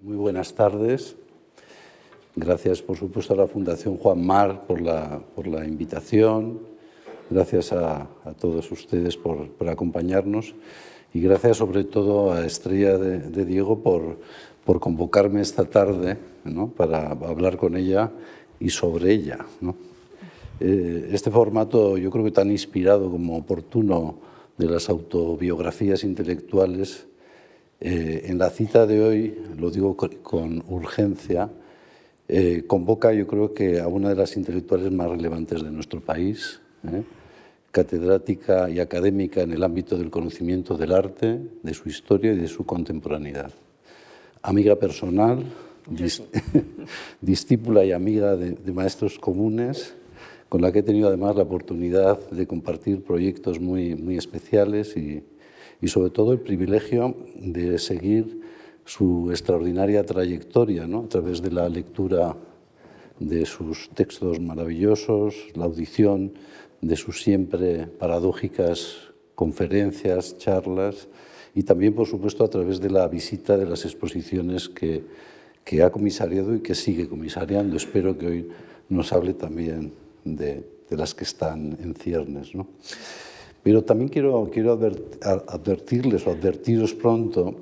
Muy buenas tardes. Gracias, por supuesto, a la Fundación Juan March por la invitación. Gracias a todos ustedes por acompañarnos. Y gracias, sobre todo, a Estrella de Diego por convocarme esta tarde, ¿no?, para hablar con ella y sobre ella, ¿no? Este formato, yo creo que tan inspirado como oportuno, de las autobiografías intelectuales, en la cita de hoy, lo digo con urgencia, convoca, yo creo que a una de las intelectuales más relevantes de nuestro país, catedrática y académica en el ámbito del conocimiento del arte, de su historia y de su contemporaneidad. Amiga personal, discípula y amiga de maestros comunes, con la que he tenido además la oportunidad de compartir proyectos muy especiales y sobre todo el privilegio de seguir su extraordinaria trayectoria, ¿no?, a través de la lectura de sus textos maravillosos, la audición de sus siempre paradójicas conferencias, charlas, y también, por supuesto, a través de la visita de las exposiciones que ha comisariado y que sigue comisariando. Espero que hoy nos hable también de las que están en ciernes, ¿no? Pero también quiero advertirles o advertiros pronto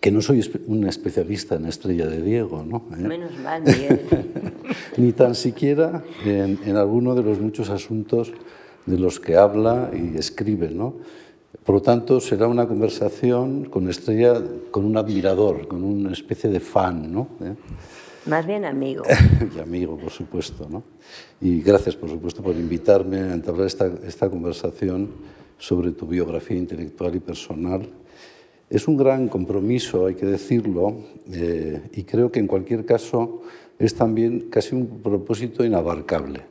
que no soy un especialista en Estrella de Diego, ¿no? Menos mal, Miguel. Ni tan siquiera en alguno de los muchos asuntos de los que habla y escribe, ¿no? Por lo tanto, será una conversación con Estrella, con un admirador, con una especie de fan, ¿no? Más bien amigo. Y amigo, por supuesto, ¿no? Y gracias, por supuesto, por invitarme a entablar esta conversación sobre tu biografía intelectual y personal. Es un gran compromiso, hay que decirlo, y creo que en cualquier caso es también casi un propósito inabarcable.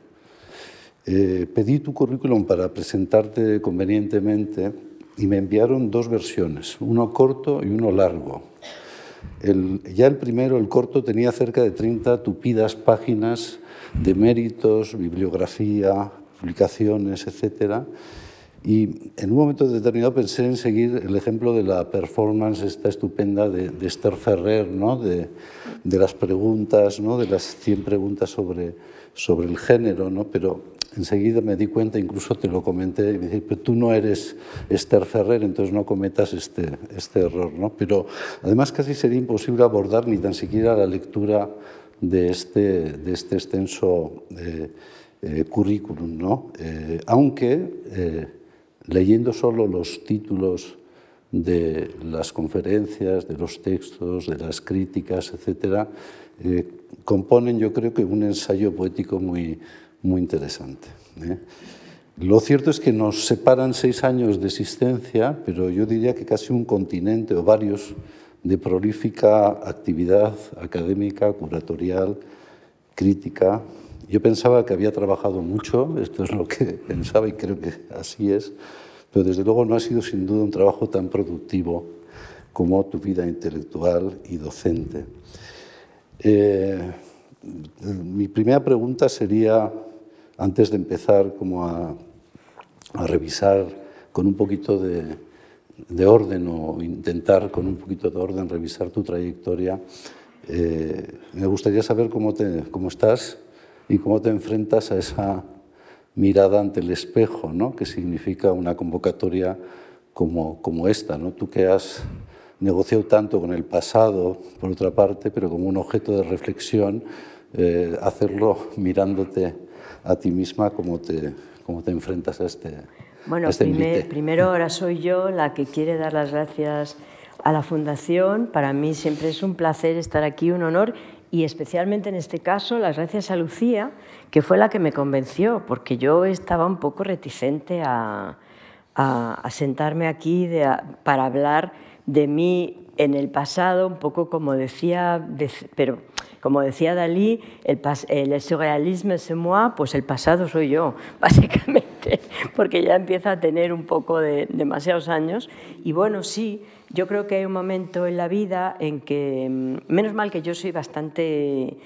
Pedí tu currículum para presentarte convenientemente y me enviaron dos versiones, uno corto y uno largo. Ya el primero, el corto, tenía cerca de 30 tupidas páginas de méritos, bibliografía, publicaciones, etcétera. Y en un momento determinado pensé en seguir el ejemplo de la performance esta estupenda de Esther Ferrer, ¿no?, de las preguntas, ¿no?, de las 100 preguntas sobre el género, ¿no? Pero enseguida me di cuenta, incluso te lo comenté, y me dije, pero tú no eres Esther Ferrer, entonces no cometas este error, ¿no? Pero además casi sería imposible abordar ni tan siquiera la lectura de este extenso currículum, ¿no? Aunque leyendo solo los títulos de las conferencias, de los textos, de las críticas, etcétera, componen, yo creo, que un ensayo poético muy interesante. Lo cierto es que nos separan 6 años de existencia, pero yo diría que casi un continente o varios de prolífica actividad académica, curatorial, crítica. Yo pensaba que había trabajado mucho, esto es lo que pensaba y creo que así es, pero desde luego no ha sido sin duda un trabajo tan productivo como tu vida intelectual y docente. Mi primera pregunta sería, antes de empezar como a revisar con un poquito de orden o intentar con un poquito de orden revisar tu trayectoria, me gustaría saber cómo estás y cómo te enfrentas a esa mirada ante el espejo, ¿no?, que significa una convocatoria como esta, ¿no? Tú que has negociado tanto con el pasado, por otra parte, pero como un objeto de reflexión, hacerlo mirándote a ti misma, cómo te enfrentas a este Bueno, primero ahora soy yo la que quiere dar las gracias a la Fundación. Para mí siempre es un placer estar aquí, un honor, y especialmente en este caso las gracias a Lucía, que fue la que me convenció, porque yo estaba un poco reticente a sentarme aquí para hablar de mí en el pasado, un poco como decía, pero como decía Dalí, el surrealisme c'est moi, pues el pasado soy yo, básicamente, porque ya empieza a tener un poco de demasiados años. Y bueno, sí, yo creo que hay un momento en la vida en que, menos mal que yo soy bastante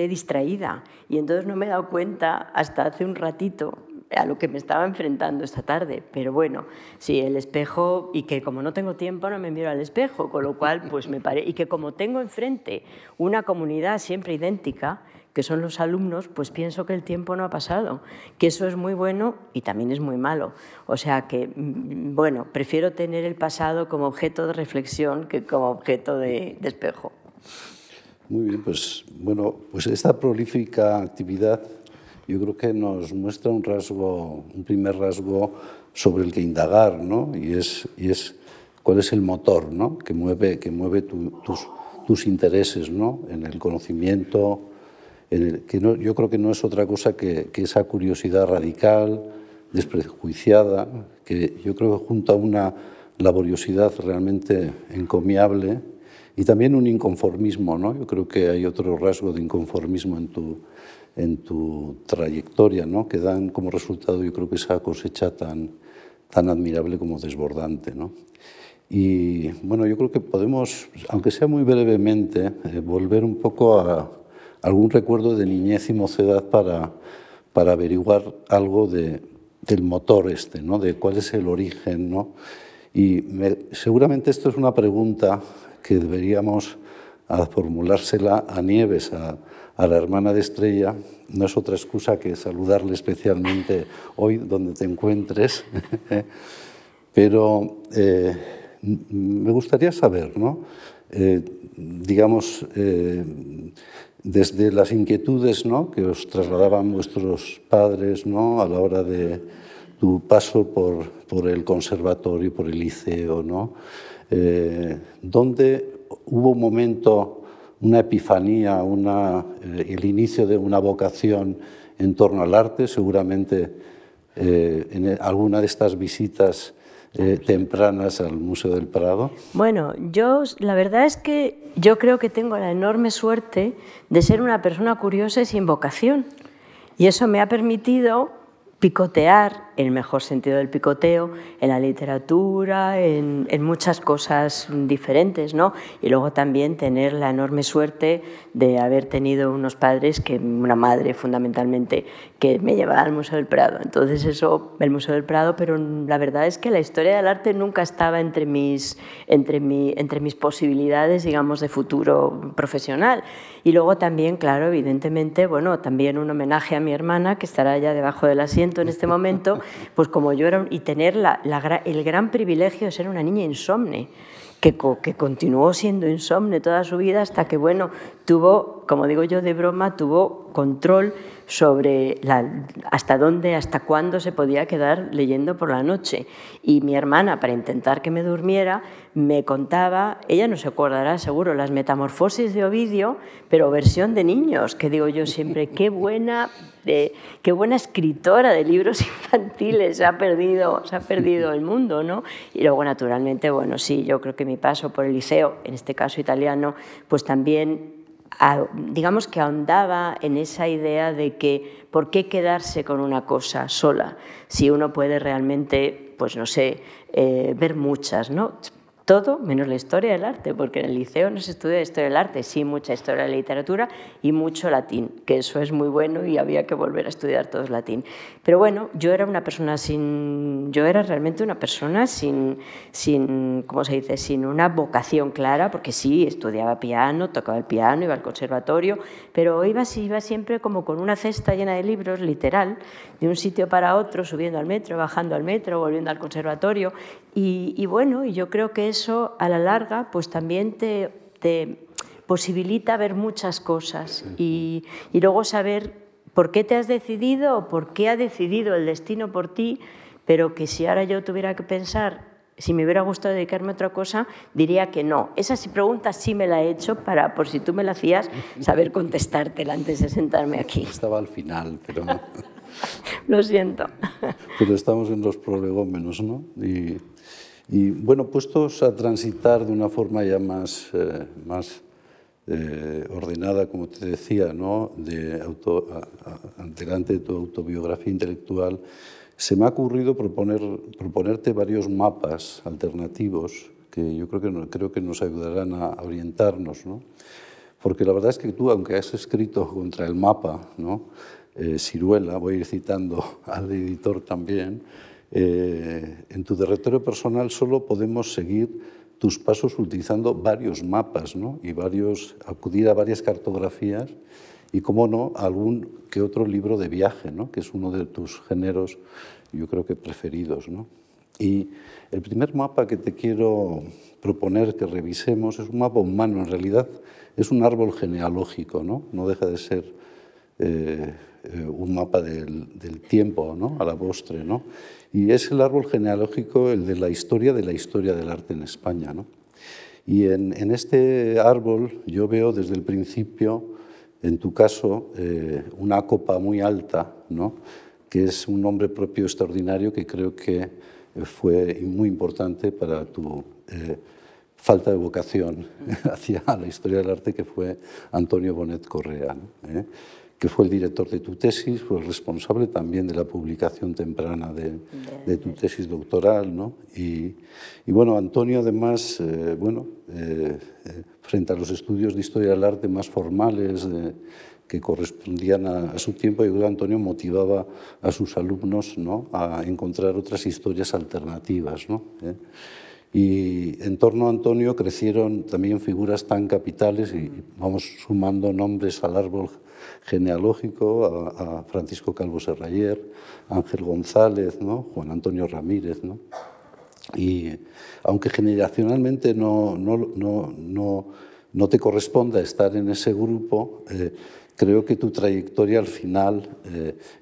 distraída, y entonces no me he dado cuenta hasta hace un ratito, a lo que me estaba enfrentando esta tarde. Pero bueno, sí, el espejo, y que como no tengo tiempo no me miro al espejo, con lo cual pues y que como tengo enfrente una comunidad siempre idéntica, que son los alumnos, pues pienso que el tiempo no ha pasado, que eso es muy bueno y también es muy malo. O sea que, bueno, prefiero tener el pasado como objeto de reflexión que como objeto de espejo. Muy bien, pues bueno, pues esta prolífica actividad yo creo que nos muestra un primer rasgo sobre el que indagar, ¿no? Y es cuál es el motor, ¿no? que mueve tus intereses, ¿no? En el conocimiento, yo creo que no es otra cosa que esa curiosidad radical, desprejuiciada, que yo creo que junto a una laboriosidad realmente encomiable y también un inconformismo, ¿no? Yo creo que hay otro rasgo de inconformismo en tu trayectoria, ¿no? Que dan como resultado, yo creo que esa cosecha tan admirable como desbordante, ¿no? Y bueno, yo creo que podemos, aunque sea muy brevemente, volver un poco a algún recuerdo de niñez y mocedad para averiguar algo del motor ¿no? De cuál es el origen, ¿no? Y seguramente esto es una pregunta que deberíamos formulársela a Nieves, a la hermana de Estrella. No es otra excusa que saludarle especialmente hoy donde te encuentres. Pero me gustaría saber, ¿no? Digamos, desde las inquietudes, ¿no? Que os trasladaban vuestros padres, ¿no? A la hora de tu paso por el conservatorio, por el liceo, ¿no? ¿Dónde hubo un momento, una epifanía, el inicio de una vocación en torno al arte? Seguramente en alguna de estas visitas tempranas al Museo del Prado. Bueno, la verdad es que yo creo que tengo la enorme suerte de ser una persona curiosa y sin vocación. Y eso me ha permitido picotear, en el mejor sentido del picoteo, en la literatura, en muchas cosas diferentes, ¿no? Y luego también tener la enorme suerte de haber tenido unos padres, una madre fundamentalmente, que me llevaba al Museo del Prado. Entonces eso, el Museo del Prado, pero la verdad es que la historia del arte nunca estaba entre mis posibilidades, digamos, de futuro profesional. Y luego también, claro, evidentemente, bueno, también un homenaje a mi hermana, que estará ya debajo del asiento en este momento, pues como yo era, y tener el gran privilegio de ser una niña insomne, que continuó siendo insomne toda su vida hasta que, bueno, tuvo, como digo yo de broma, tuvo control sobre hasta cuándo se podía quedar leyendo por la noche. Y mi hermana, para intentar que me durmiera, me contaba, ella no se acordará seguro, las Metamorfosis de Ovidio, pero versión de niños, que digo yo siempre, qué buena escritora de libros infantiles, se ha perdido el mundo, ¿no? Y luego, naturalmente, bueno, sí, yo creo que mi paso por el liceo, en este caso italiano, pues también digamos que ahondaba en esa idea de que por qué quedarse con una cosa sola, si uno puede realmente, pues no sé, ver muchas, ¿no? Todo menos la historia del arte, porque en el liceo no se estudia historia del arte, sí mucha historia de la literatura y mucho latín, que eso es muy bueno y había que volver a estudiar todos latín. Pero bueno, yo era realmente una persona sin ¿cómo se dice?, sin una vocación clara, porque sí, estudiaba piano, tocaba el piano, iba al conservatorio, pero iba siempre como con una cesta llena de libros, literal, de un sitio para otro, subiendo al metro, bajando al metro, volviendo al conservatorio, y bueno, yo creo que eso a la larga pues también te posibilita ver muchas cosas y luego saber por qué te has decidido o por qué ha decidido el destino por ti, pero que si ahora yo tuviera que pensar si me hubiera gustado dedicarme a otra cosa, diría que no. Esa pregunta sí me la he hecho para, por si tú me la hacías, saber contestártela antes de sentarme aquí. Estaba al final, pero... Lo siento. Pero estamos en los prolegómenos, ¿no? Y bueno, puestos a transitar de una forma ya más ordenada, como te decía, ¿no? Delante de tu autobiografía intelectual, se me ha ocurrido proponerte varios mapas alternativos que yo creo que nos ayudarán a orientarnos, ¿no? Porque la verdad es que tú, aunque has escrito contra el mapa, ¿no? Siruela, voy a ir citando al editor también, en tu territorio personal solo podemos seguir tus pasos utilizando varios mapas, ¿no? Y acudir a varias cartografías y, cómo no, algún que otro libro de viaje, ¿no? Que es uno de tus géneros, yo creo que preferidos, ¿no? Y el primer mapa que te quiero proponer que revisemos es un mapa humano, en realidad es un árbol genealógico, ¿no? No deja de ser un mapa del tiempo, ¿no? A la postre, ¿no? Y es el árbol genealógico el de la historia del arte en España, ¿no? Y en este árbol yo veo desde el principio, en tu caso, una copa muy alta, ¿no? Que es un nombre propio extraordinario que creo que fue muy importante para tu falta de vocación hacia la historia del arte, que fue Antonio Bonet Correa, ¿no? Que fue el director de tu tesis, fue el responsable también de la publicación temprana de tu tesis doctoral, ¿no? Y bueno, Antonio además, frente a los estudios de historia del arte más formales que correspondían a su tiempo, yo creo que Antonio motivaba a sus alumnos, ¿no? A encontrar otras historias alternativas, ¿no? Y en torno a Antonio crecieron también figuras tan capitales, y vamos sumando nombres al árbol genealógico, a Francisco Calvo Serrayer, Ángel González, ¿no? Juan Antonio Ramírez, ¿no? Y aunque generacionalmente no te corresponda estar en ese grupo, creo que tu trayectoria al final,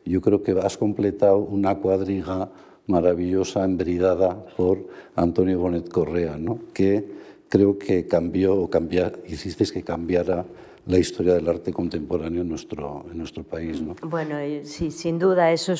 yo creo que has completado una cuadriga maravillosa, embridada por Antonio Bonet Correa, ¿no? Que creo que hicisteis que cambiara la historia del arte contemporáneo en nuestro país, ¿no? Bueno, sí, sin duda, eso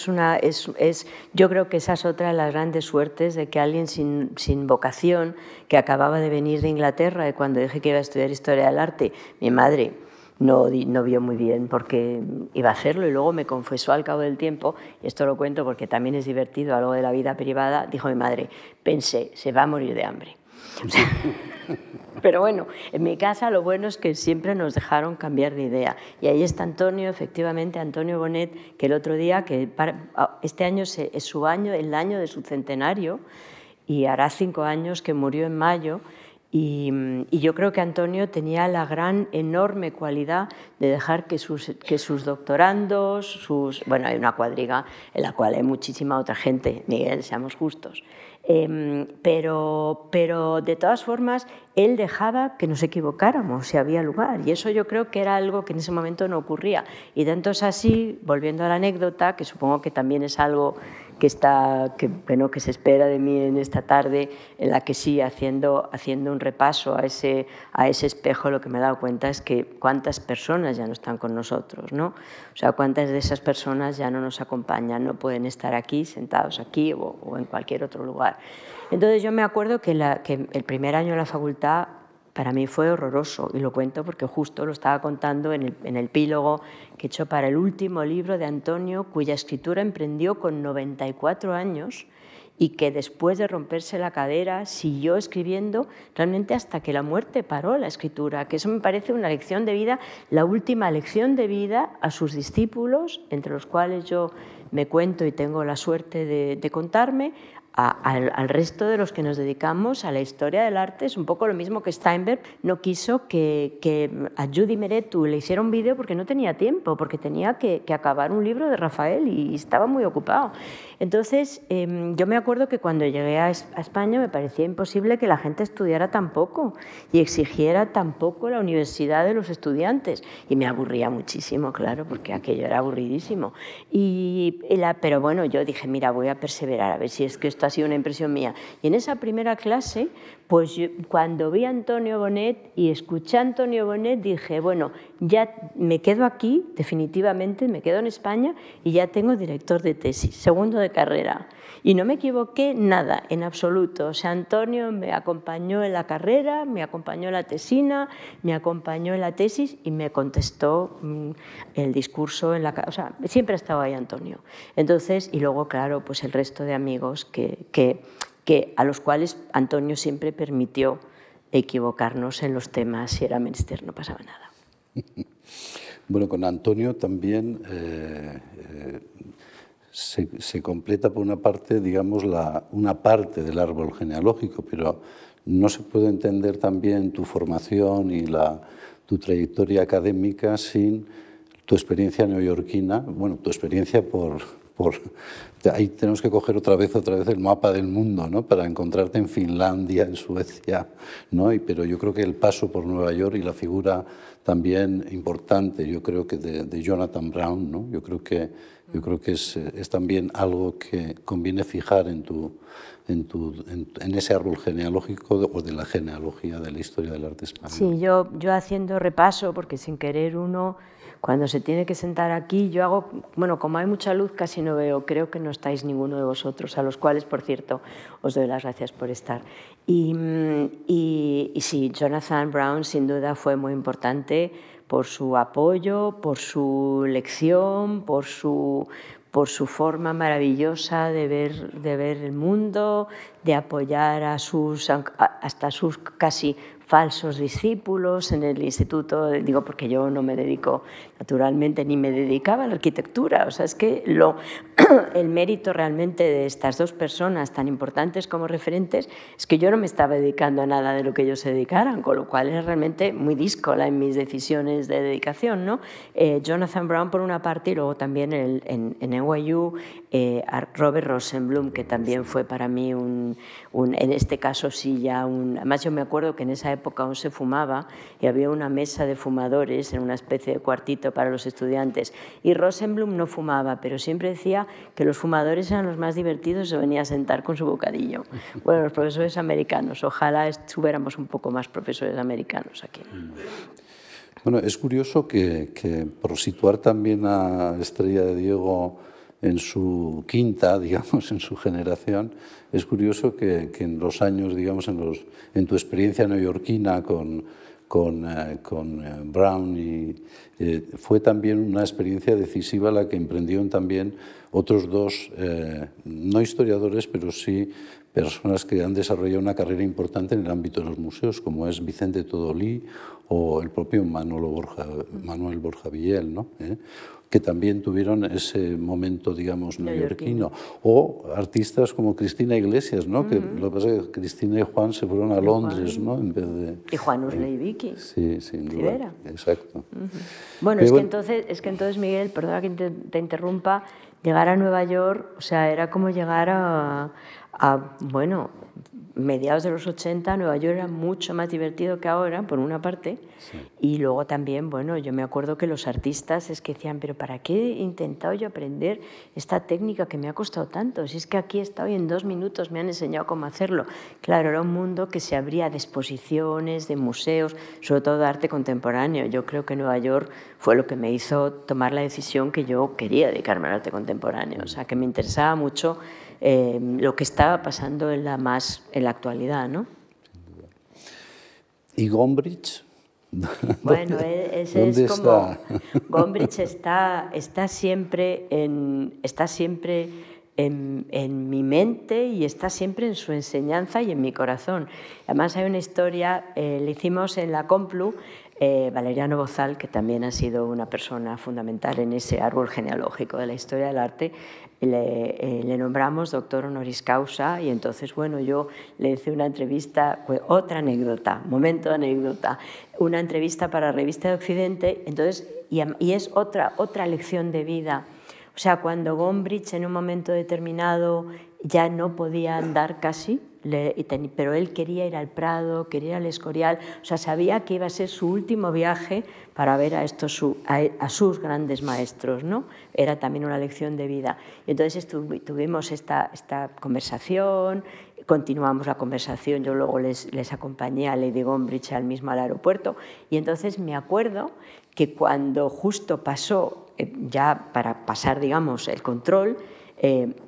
yo creo que esa es otra de las grandes suertes de que alguien sin vocación, que acababa de venir de Inglaterra, y cuando dije que iba a estudiar historia del arte, mi madre no vio muy bien porque iba a hacerlo, y luego me confesó al cabo del tiempo, y esto lo cuento porque también es divertido, algo de la vida privada, dijo mi madre: pensé, se va a morir de hambre. Pero bueno, en mi casa lo bueno es que siempre nos dejaron cambiar de idea. Y ahí está Antonio, efectivamente, Antonio Bonet, que el otro día, este año es el año de su centenario, y hará 5 años que murió en mayo. Y yo creo que Antonio tenía la gran, enorme cualidad de dejar que sus doctorandos, bueno, hay una cuadriga en la cual hay muchísima otra gente, Miguel, seamos justos, pero de todas formas él dejaba que nos equivocáramos si había lugar, y eso yo creo que era algo que en ese momento no ocurría. Y tanto es así, volviendo a la anécdota, que supongo que también es algo que se espera de mí en esta tarde, en la que sí, haciendo un repaso a ese espejo, lo que me he dado cuenta es que cuántas personas ya no están con nosotros, ¿no? O sea, cuántas de esas personas ya no nos acompañan, no pueden estar aquí, sentados aquí o en cualquier otro lugar. Entonces yo me acuerdo que el primer año de la facultad para mí fue horroroso, y lo cuento porque justo lo estaba contando en el epílogo que he hecho para el último libro de Antonio, cuya escritura emprendió con 94 años y que después de romperse la cadera siguió escribiendo realmente hasta que la muerte paró la escritura, que eso me parece una lección de vida, la última lección de vida a sus discípulos, entre los cuales yo me cuento y tengo la suerte de contarme, al resto de los que nos dedicamos a la historia del arte. Es un poco lo mismo que Steinberg no quiso que a Judy Meretu le hiciera un vídeo porque no tenía tiempo, porque tenía que acabar un libro de Rafael y estaba muy ocupado. Entonces, yo me acuerdo que cuando llegué a España me parecía imposible que la gente estudiara tan poco y exigiera tan poco la universidad de los estudiantes, y me aburría muchísimo, claro, porque aquello era aburridísimo. Pero bueno, yo dije, mira, voy a perseverar, a ver si es que esto ha sido una impresión mía. Y en esa primera clase, pues cuando vi a Antonio Bonet y escuché a Antonio Bonet, dije, bueno, ya me quedo aquí, definitivamente, me quedo en España y ya tengo director de tesis, segundo de carrera. Y no me equivoqué nada, en absoluto. O sea, Antonio me acompañó en la carrera, me acompañó en la tesina, me acompañó en la tesis y me contestó el discurso en la... O sea, siempre ha estado ahí Antonio. Entonces, y luego, claro, pues el resto de amigos a los cuales Antonio siempre permitió equivocarnos en los temas, si era menester, no pasaba nada. Bueno, con Antonio también se completa por una parte, digamos, una parte del árbol genealógico, pero no se puede entender también tu formación y tu trayectoria académica sin tu experiencia neoyorquina, bueno, tu experiencia ahí tenemos que coger otra vez el mapa del mundo, ¿no? Para encontrarte en Finlandia, en Suecia, ¿no? Pero yo creo que el paso por Nueva York y la figura también importante, yo creo que de Jonathan Brown, ¿no? Yo creo que es también algo que conviene fijar en ese árbol genealógico o de la genealogía de la historia del arte español. Sí, yo haciendo repaso, porque sin querer uno, cuando se tiene que sentar aquí, yo hago, bueno, como hay mucha luz casi no veo, creo que no estáis ninguno de vosotros, a los cuales, por cierto, os doy las gracias por estar. Y sí, Jonathan Brown sin duda fue muy importante por su apoyo, por su lección, por su forma maravillosa de ver el mundo, de apoyar hasta sus casi falsos discípulos en el instituto, digo porque yo no me dedico naturalmente ni me dedicaba a la arquitectura, o sea, es que el mérito realmente de estas dos personas tan importantes como referentes es que yo no me estaba dedicando a nada de lo que ellos se dedicaran, con lo cual era realmente muy díscola en mis decisiones de dedicación, ¿no? Jonathan Brown por una parte y luego también en NYU a Robert Rosenblum, que también fue para mí en este caso sí ya además yo me acuerdo que en esa época aún se fumaba y había una mesa de fumadores en una especie de cuartito para los estudiantes y Rosenblum no fumaba, pero siempre decía que los fumadores eran los más divertidos y se venía a sentar con su bocadillo. Bueno, los profesores americanos, ojalá estuviéramos un poco más profesores americanos aquí. Bueno, es curioso que por situar también a Estrella de Diego en su quinta, digamos, en su generación, es curioso que en los años, digamos, en tu experiencia neoyorquina con Brown fue también una experiencia decisiva la que emprendieron también otros dos, no historiadores, pero sí personas que han desarrollado una carrera importante en el ámbito de los museos, como es Vicente Todolí o el propio Manuel Borja Villel, ¿no? Que también tuvieron ese momento, digamos, neoyorquino. O artistas como Cristina Iglesias, ¿no? Que lo que pasa es que Cristina y Juan se fueron a Londres, ¿no? En vez de... Y Juan Usley Vicky. Sí, sin duda. Exacto. Bueno, es que entonces, Miguel, perdona que te interrumpa, llegar a Nueva York, o sea, era como llegar bueno, mediados de los 80, Nueva York era mucho más divertido que ahora, por una parte, sí. Y luego también, bueno, yo me acuerdo que los artistas es que decían, pero ¿para qué he intentado yo aprender esta técnica que me ha costado tanto? Si es que aquí he estado y en 2 minutos me han enseñado cómo hacerlo. Claro, era un mundo que se abría de exposiciones, de museos, sobre todo de arte contemporáneo. Yo creo que Nueva York fue lo que me hizo tomar la decisión que yo quería dedicarme al arte contemporáneo, o sea, que me interesaba mucho lo que estaba pasando en la actualidad, ¿no? ¿Y Gombrich? Bueno, ese es como... Gombrich está siempre en mi mente y está siempre en su enseñanza y en mi corazón. Además hay una historia, le hicimos en la Complu, Valeriano Bozal, que también ha sido una persona fundamental en ese árbol genealógico de la historia del arte, le nombramos doctor honoris causa y entonces, bueno, yo le hice una entrevista, otra anécdota, momento de anécdota, una entrevista para la Revista de Occidente, entonces, y es otra lección de vida. O sea, cuando Gombrich en un momento determinado ya no podía andar casi, pero él quería ir al Prado, quería ir al Escorial, o sea, sabía que iba a ser su último viaje para ver a sus grandes maestros, ¿no? Era también una lección de vida. Y entonces tuvimos esta conversación, continuamos la conversación, yo luego les acompañé a Lady Gombrich al aeropuerto, y entonces me acuerdo que cuando justo pasó, ya para pasar, digamos, el control,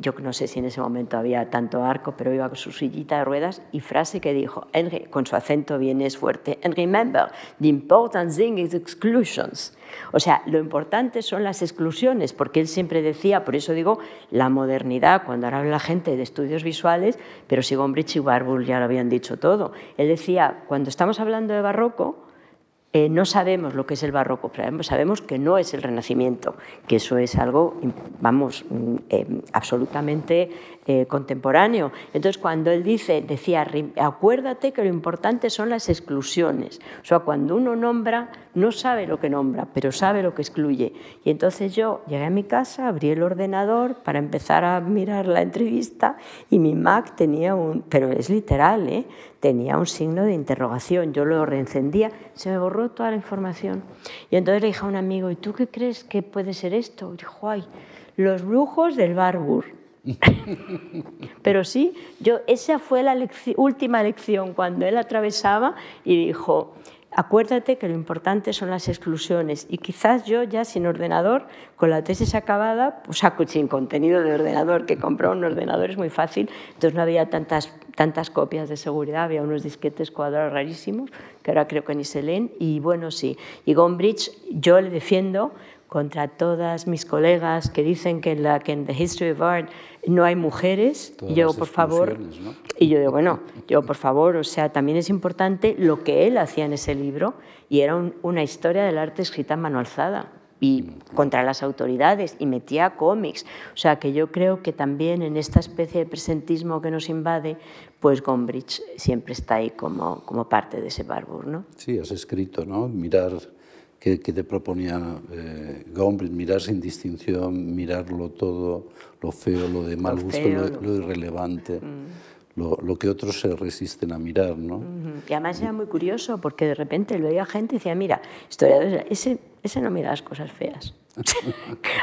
yo no sé si en ese momento había tanto arco, pero iba con su sillita de ruedas y frase que dijo, con su acento vienes fuerte, and remember, the important thing is exclusions. O sea, lo importante son las exclusiones, porque él siempre decía, por eso digo, la modernidad, cuando ahora habla la gente de estudios visuales, pero si Gombrich y Warburg ya lo habían dicho todo. Él decía, cuando estamos hablando de barroco, no sabemos lo que es el barroco, pero sabemos que no es el Renacimiento, que eso es algo, vamos, absolutamente contemporáneo. Entonces, cuando él decía, acuérdate que lo importante son las exclusiones. O sea, cuando uno nombra, no sabe lo que nombra, pero sabe lo que excluye. Y entonces yo llegué a mi casa, abrí el ordenador para empezar a mirar la entrevista y mi Mac tenía pero es literal, tenía un signo de interrogación. Yo lo reencendía, se me borró toda la información. Y entonces le dije a un amigo, ¿y tú qué crees que puede ser esto? Y dijo, ay, los brujos del Barbour. Pero sí, esa fue la última lección cuando él atravesaba y dijo, acuérdate que lo importante son las exclusiones. Y quizás yo ya sin ordenador, con la tesis acabada, o sea, sin contenido de ordenador, que comprar un ordenador es muy fácil, entonces no había tantas copias de seguridad, había unos disquetes cuadrados rarísimos, que ahora creo que ni se leen, y bueno, sí. Y Gombrich yo le defiendo contra todas mis colegas que dicen que en The History of Art no hay mujeres. Todas y yo, por favor, ¿no? Y yo digo, bueno, por favor, o sea, también es importante lo que él hacía en ese libro, y era una historia del arte escrita en mano alzada y contra las autoridades, y metía cómics. O sea, que yo creo que también en esta especie de presentismo que nos invade, pues Gombrich siempre está ahí como parte de ese Barbour, ¿no? Sí, has escrito, ¿no? Mirar que te proponía Gombrich, mirar sin distinción, mirarlo todo, lo feo, lo de mal gusto, lo irrelevante, lo que otros se resisten a mirar, ¿no? Y además era muy curioso porque de repente lo veía gente y decía, mira, historiadores, ese no mira las cosas feas.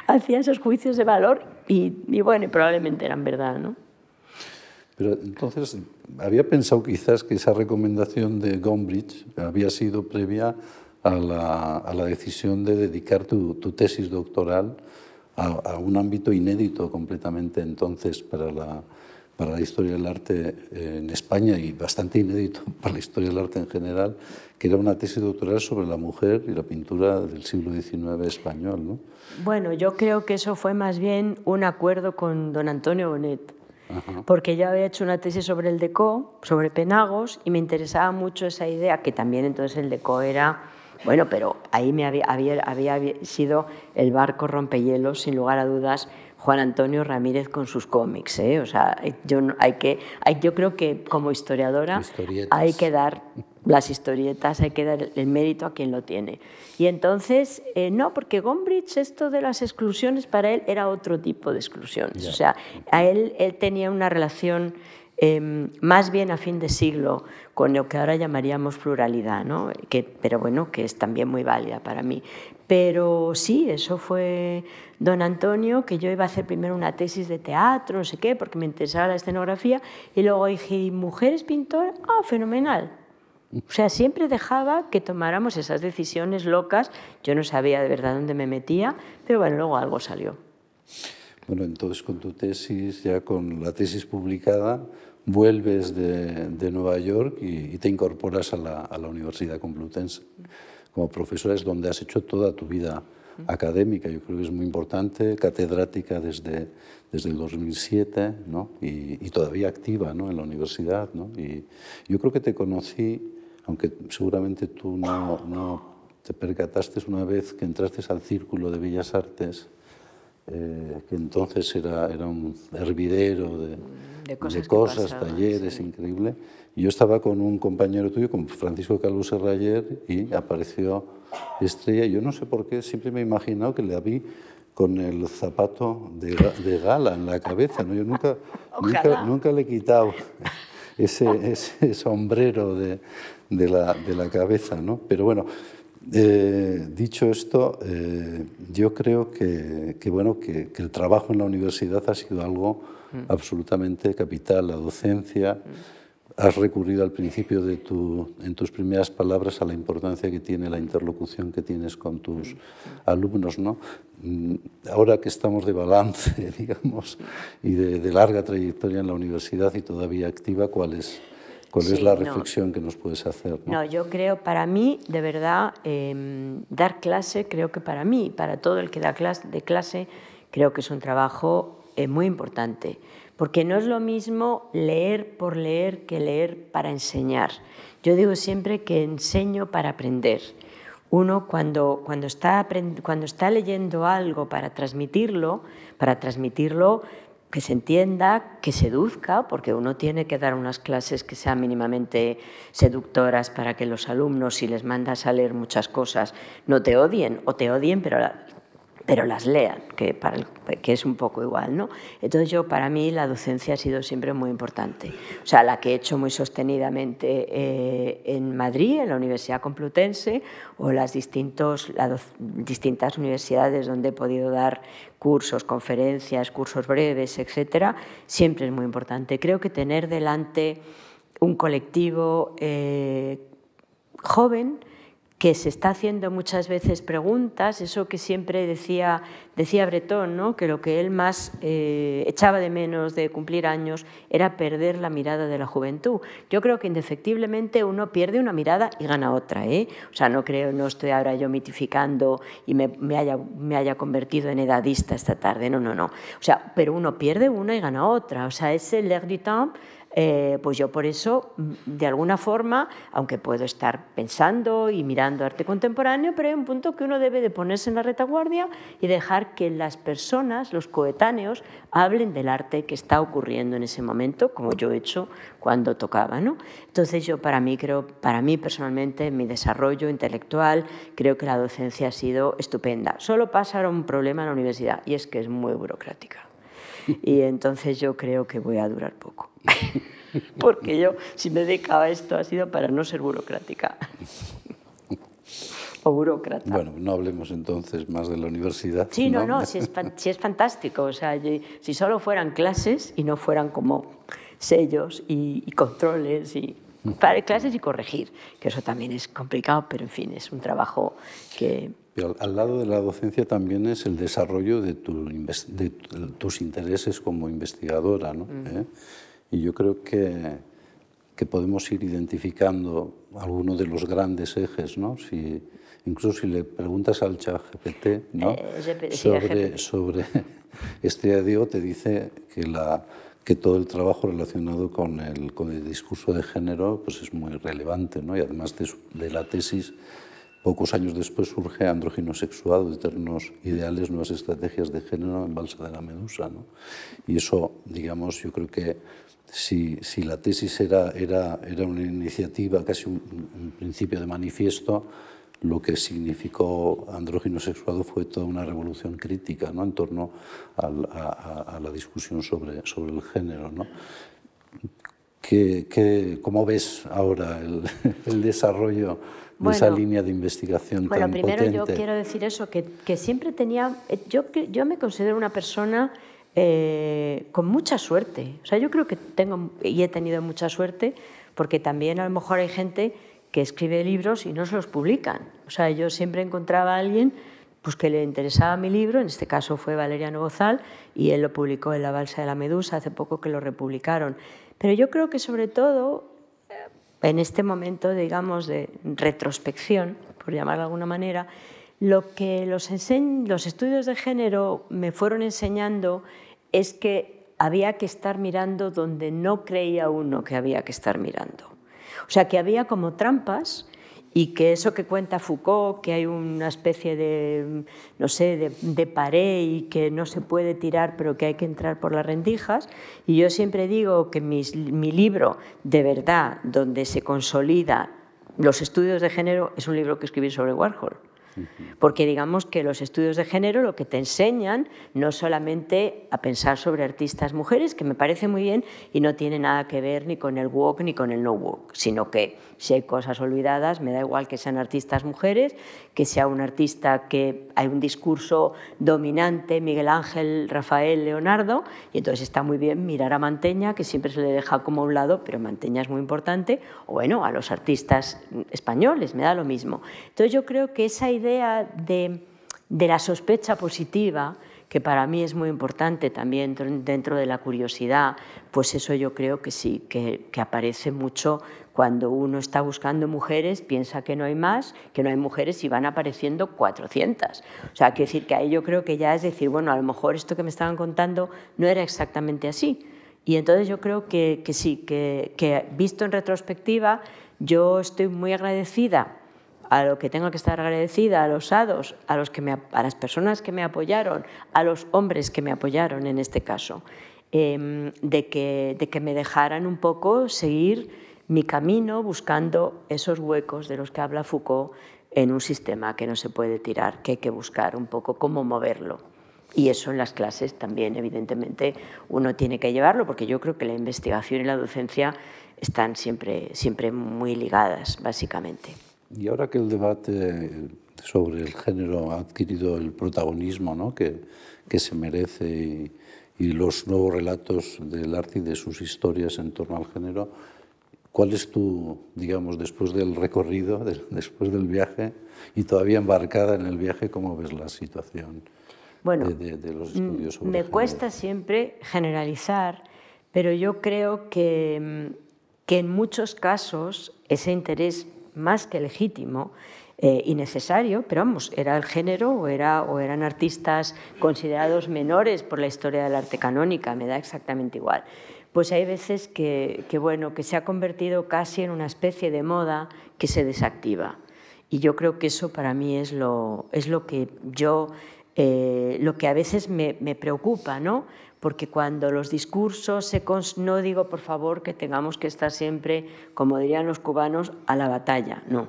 Hacía esos juicios de valor y bueno, probablemente eran verdad, ¿no? Pero entonces, había pensado quizás que esa recomendación de Gombrich había sido previa a la decisión de dedicar tu tesis doctoral a un ámbito inédito completamente entonces para la historia del arte en España, y bastante inédito para la historia del arte en general, que era una tesis doctoral sobre la mujer y la pintura del siglo XIX español, ¿no? Bueno, yo creo que eso fue más bien un acuerdo con don Antonio Bonet, porque yo había hecho una tesis sobre el Decó, sobre Penagos, y me interesaba mucho esa idea, que también entonces el Decó era... Bueno, pero ahí había sido el barco rompehielos, sin lugar a dudas, Juan Antonio Ramírez con sus cómics, ¿eh? O sea, yo creo que como historiadora hay que dar las historietas, hay que dar el mérito a quien lo tiene. Y entonces, no, porque Gombrich, esto de las exclusiones, para él era otro tipo de exclusiones. O sea, a él tenía una relación más bien a fin de siglo con lo que ahora llamaríamos pluralidad, ¿no? Pero bueno, que es también muy válida para mí. Pero sí, eso fue don Antonio, que yo iba a hacer primero una tesis de teatro, no sé qué, porque me interesaba la escenografía, y luego dije, ¿mujeres pintoras? Ah, fenomenal. O sea, siempre dejaba que tomáramos esas decisiones locas. Yo no sabía de verdad dónde me metía, pero bueno, luego algo salió. Bueno, entonces con tu tesis, ya con la tesis publicada, vuelves de Nueva York y te incorporas a la Universidad Complutense. Como profesora es donde has hecho toda tu vida académica. Yo creo que es muy importante, catedrática desde el 2007, ¿no? y todavía activa, ¿no? En la universidad, ¿no? Y yo creo que te conocí, aunque seguramente tú no te percataste una vez que entraste al Círculo de Bellas Artes, que entonces era un hervidero de cosas talleres, sí. Increíble. Y yo estaba con un compañero tuyo, con Francisco Calvo Serraller, y apareció Estrella. Yo no sé por qué, siempre me he imaginado que le vi con el zapato de gala en la cabeza, ¿no? Yo nunca le he quitado ese sombrero de la cabeza, ¿no? Pero bueno, dicho esto, yo creo que el trabajo en la universidad ha sido algo absolutamente capital, la docencia. Has recurrido al principio en tus primeras palabras a la importancia que tiene la interlocución que tienes con tus alumnos, ¿no? Ahora que estamos de balance, digamos, y de larga trayectoria en la universidad y todavía activa, ¿cuál es la reflexión que nos puedes hacer? No, yo creo, para mí, de verdad, dar clase, creo que para mí, para todo el que da clase, creo que es un trabajo muy importante, porque no es lo mismo leer por leer que leer para enseñar. Yo digo siempre que enseño para aprender. uno cuando está leyendo algo para transmitirlo, que se entienda, que seduzca, porque uno tiene que dar unas clases que sean mínimamente seductoras para que los alumnos, si les mandas a leer muchas cosas, no te odien, o te odien, pero las lean, que es un poco igual, ¿no? Entonces para mí la docencia ha sido siempre muy importante. O sea, la que he hecho muy sostenidamente en Madrid, en la Universidad Complutense, o las distintas universidades donde he podido dar cursos, conferencias, cursos breves, etcétera, siempre es muy importante. Creo que tener delante un colectivo joven, que se está haciendo muchas veces preguntas, eso que siempre decía Breton, ¿no? Que lo que él más echaba de menos de cumplir años era perder la mirada de la juventud. Yo creo que indefectiblemente uno pierde una mirada y gana otra, ¿eh? O sea, no estoy ahora yo mitificando y me haya convertido en edadista esta tarde, no. O sea, pero uno pierde una y gana otra, o sea, es el l'air du temps. Pues yo por eso, de alguna forma, aunque puedo estar pensando y mirando arte contemporáneo, pero hay un punto que uno debe de ponerse en la retaguardia y dejar que las personas, los coetáneos, hablen del arte que está ocurriendo en ese momento, como yo he hecho cuando tocaba, ¿no? Entonces para mí personalmente, en mi desarrollo intelectual, creo que la docencia ha sido estupenda. Solo pasa un problema en la universidad, y es que es muy burocrática. Y entonces yo creo que voy a durar poco. Porque yo, si me dedicaba a esto, ha sido para no ser burocrática. O burócrata. Bueno, no hablemos entonces más de la universidad. Sí, no, si es fantástico. O sea, si solo fueran clases y no fueran como sellos y controles y clases y corregir, que eso también es complicado, pero en fin, es un trabajo que... Pero al lado de la docencia también es el desarrollo de tus intereses como investigadora, ¿no? Y yo creo que podemos ir identificando algunos de los grandes ejes, ¿no? Incluso si le preguntas al ChatGPT, ¿no? sobre este IDEO, te dice que todo el trabajo relacionado con el discurso de género pues es muy relevante, ¿no? Y además de la tesis, pocos años después surge Andrógino Sexuado, Eternos Ideales, Nuevas Estrategias de Género en Balsa de la Medusa, ¿no? Y eso, digamos, yo creo que si la tesis era una iniciativa, casi un principio de manifiesto, lo que significó Andrógino Sexuado fue toda una revolución crítica, ¿no? En torno a la discusión sobre el género, ¿no? ¿Cómo ves ahora el desarrollo de esa línea de investigación tan potente? Bueno, primero yo quiero decir eso, que siempre tenía... Yo me considero una persona con mucha suerte. O sea, yo creo que he tenido mucha suerte, porque también a lo mejor hay gente que escribe libros y no se los publican. O sea, yo siempre encontraba a alguien pues, que le interesaba mi libro, en este caso fue Valeriano Bozal, y él lo publicó en La Balsa de la Medusa, hace poco que lo republicaron. Pero yo creo que sobre todo, en este momento, digamos, de retrospección, por llamarlo de alguna manera, lo que los estudios de género me fueron enseñando es que había que estar mirando donde no creía uno que había que estar mirando. O sea, que había como trampas y que eso que cuenta Foucault, que hay una especie de, no sé, de pared y que no se puede tirar, pero que hay que entrar por las rendijas. Y yo siempre digo que mi libro, de verdad, donde se consolida los estudios de género, es un libro que escribí sobre Warhol. Porque digamos que los estudios de género lo que te enseñan no solamente a pensar sobre artistas mujeres, que me parece muy bien y no tiene nada que ver ni con el woke ni con el no woke, sino que si hay cosas olvidadas, me da igual que sean artistas mujeres, que sea un artista que hay un discurso dominante, Miguel Ángel, Rafael, Leonardo, y entonces está muy bien mirar a Manteña, que siempre se le deja como a un lado, pero Manteña es muy importante, o bueno, a los artistas españoles, me da lo mismo. Entonces yo creo que esa idea de la sospecha positiva, que para mí es muy importante también dentro de la curiosidad, pues eso yo creo que sí, que aparece mucho cuando uno está buscando mujeres, piensa que no hay más, que no hay mujeres y van apareciendo 400. O sea, quiero decir que ahí yo creo que ya es decir, bueno, a lo mejor esto que me estaban contando no era exactamente así. Y entonces yo creo que sí, que visto en retrospectiva, yo estoy muy agradecida a lo que tengo que estar agradecida, a los hados, a las personas que me apoyaron, a los hombres que me apoyaron en este caso, de que me dejaran un poco seguir mi camino buscando esos huecos de los que habla Foucault en un sistema que no se puede tirar, que hay que buscar un poco cómo moverlo. Y eso en las clases también, evidentemente, uno tiene que llevarlo, porque yo creo que la investigación y la docencia están siempre muy ligadas, básicamente. Y ahora que el debate sobre el género ha adquirido el protagonismo, ¿no?, que se merece, y los nuevos relatos del arte y de sus historias en torno al género, ¿cuál es tu, digamos, después del recorrido, después del viaje, y todavía embarcada en el viaje, cómo ves la situación? Bueno, de los estudios sobre me cuesta siempre generalizar, pero yo creo que en muchos casos ese interés más que legítimo y necesario, pero vamos, era el género o eran artistas considerados menores por la historia del arte canónica, me da exactamente igual. Pues hay veces que se ha convertido casi en una especie de moda que se desactiva. Y yo creo que eso para mí es lo que a veces me preocupa, ¿no? Porque cuando los discursos no digo, por favor, que tengamos que estar siempre, como dirían los cubanos, a la batalla, no.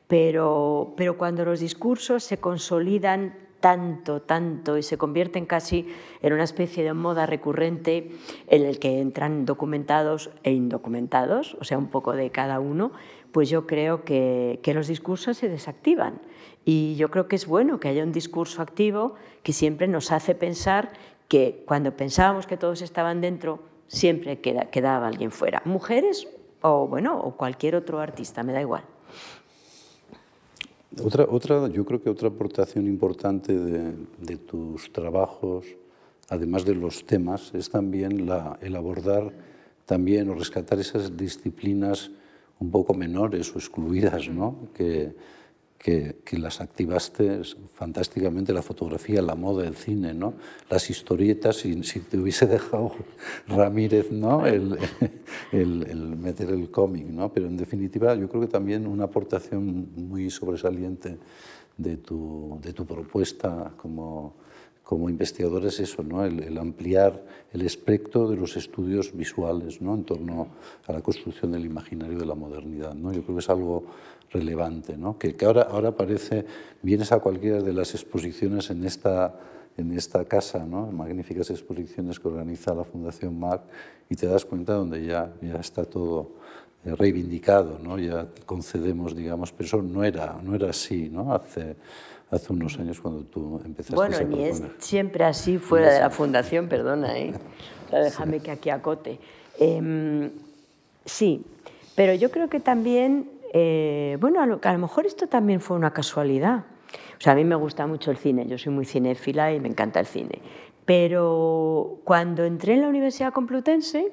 Pero cuando los discursos se consolidan tanto y se convierten casi en una especie de moda recurrente en el que entran documentados e indocumentados, o sea, un poco de cada uno, pues yo creo que los discursos se desactivan. Y yo creo que es bueno que haya un discurso activo que siempre nos hace pensar que cuando pensábamos que todos estaban dentro, siempre quedaba alguien fuera. Mujeres o cualquier otro artista, me da igual. Yo creo que otra aportación importante de tus trabajos, además de los temas, es también el abordar también o rescatar esas disciplinas un poco menores o excluidas, ¿no?, que las activaste fantásticamente, la fotografía, la moda, el cine, ¿no?, las historietas, si te hubiese dejado Ramírez, ¿no?, el meter el cómic, ¿no? Pero en definitiva yo creo que también una aportación muy sobresaliente de tu propuesta como investigador es eso, ¿no?, el ampliar el espectro de los estudios visuales, ¿no?, en torno a la construcción del imaginario de la modernidad, ¿no? Yo creo que es algo relevante, ¿no?, que ahora parece, vienes a cualquiera de las exposiciones en esta casa, ¿no?, magníficas exposiciones que organiza la Fundación Marc, y te das cuenta donde ya está todo reivindicado, ¿no?, ya concedemos, digamos, pero eso no era así, ¿no?, hace unos años cuando tú empezaste a proponer. Bueno, ni es siempre así fuera de la Fundación, perdona, déjame que aquí acote. Sí, pero yo creo que también, a lo mejor esto también fue una casualidad. O sea, a mí me gusta mucho el cine, yo soy muy cinéfila y me encanta el cine. Pero cuando entré en la Universidad Complutense,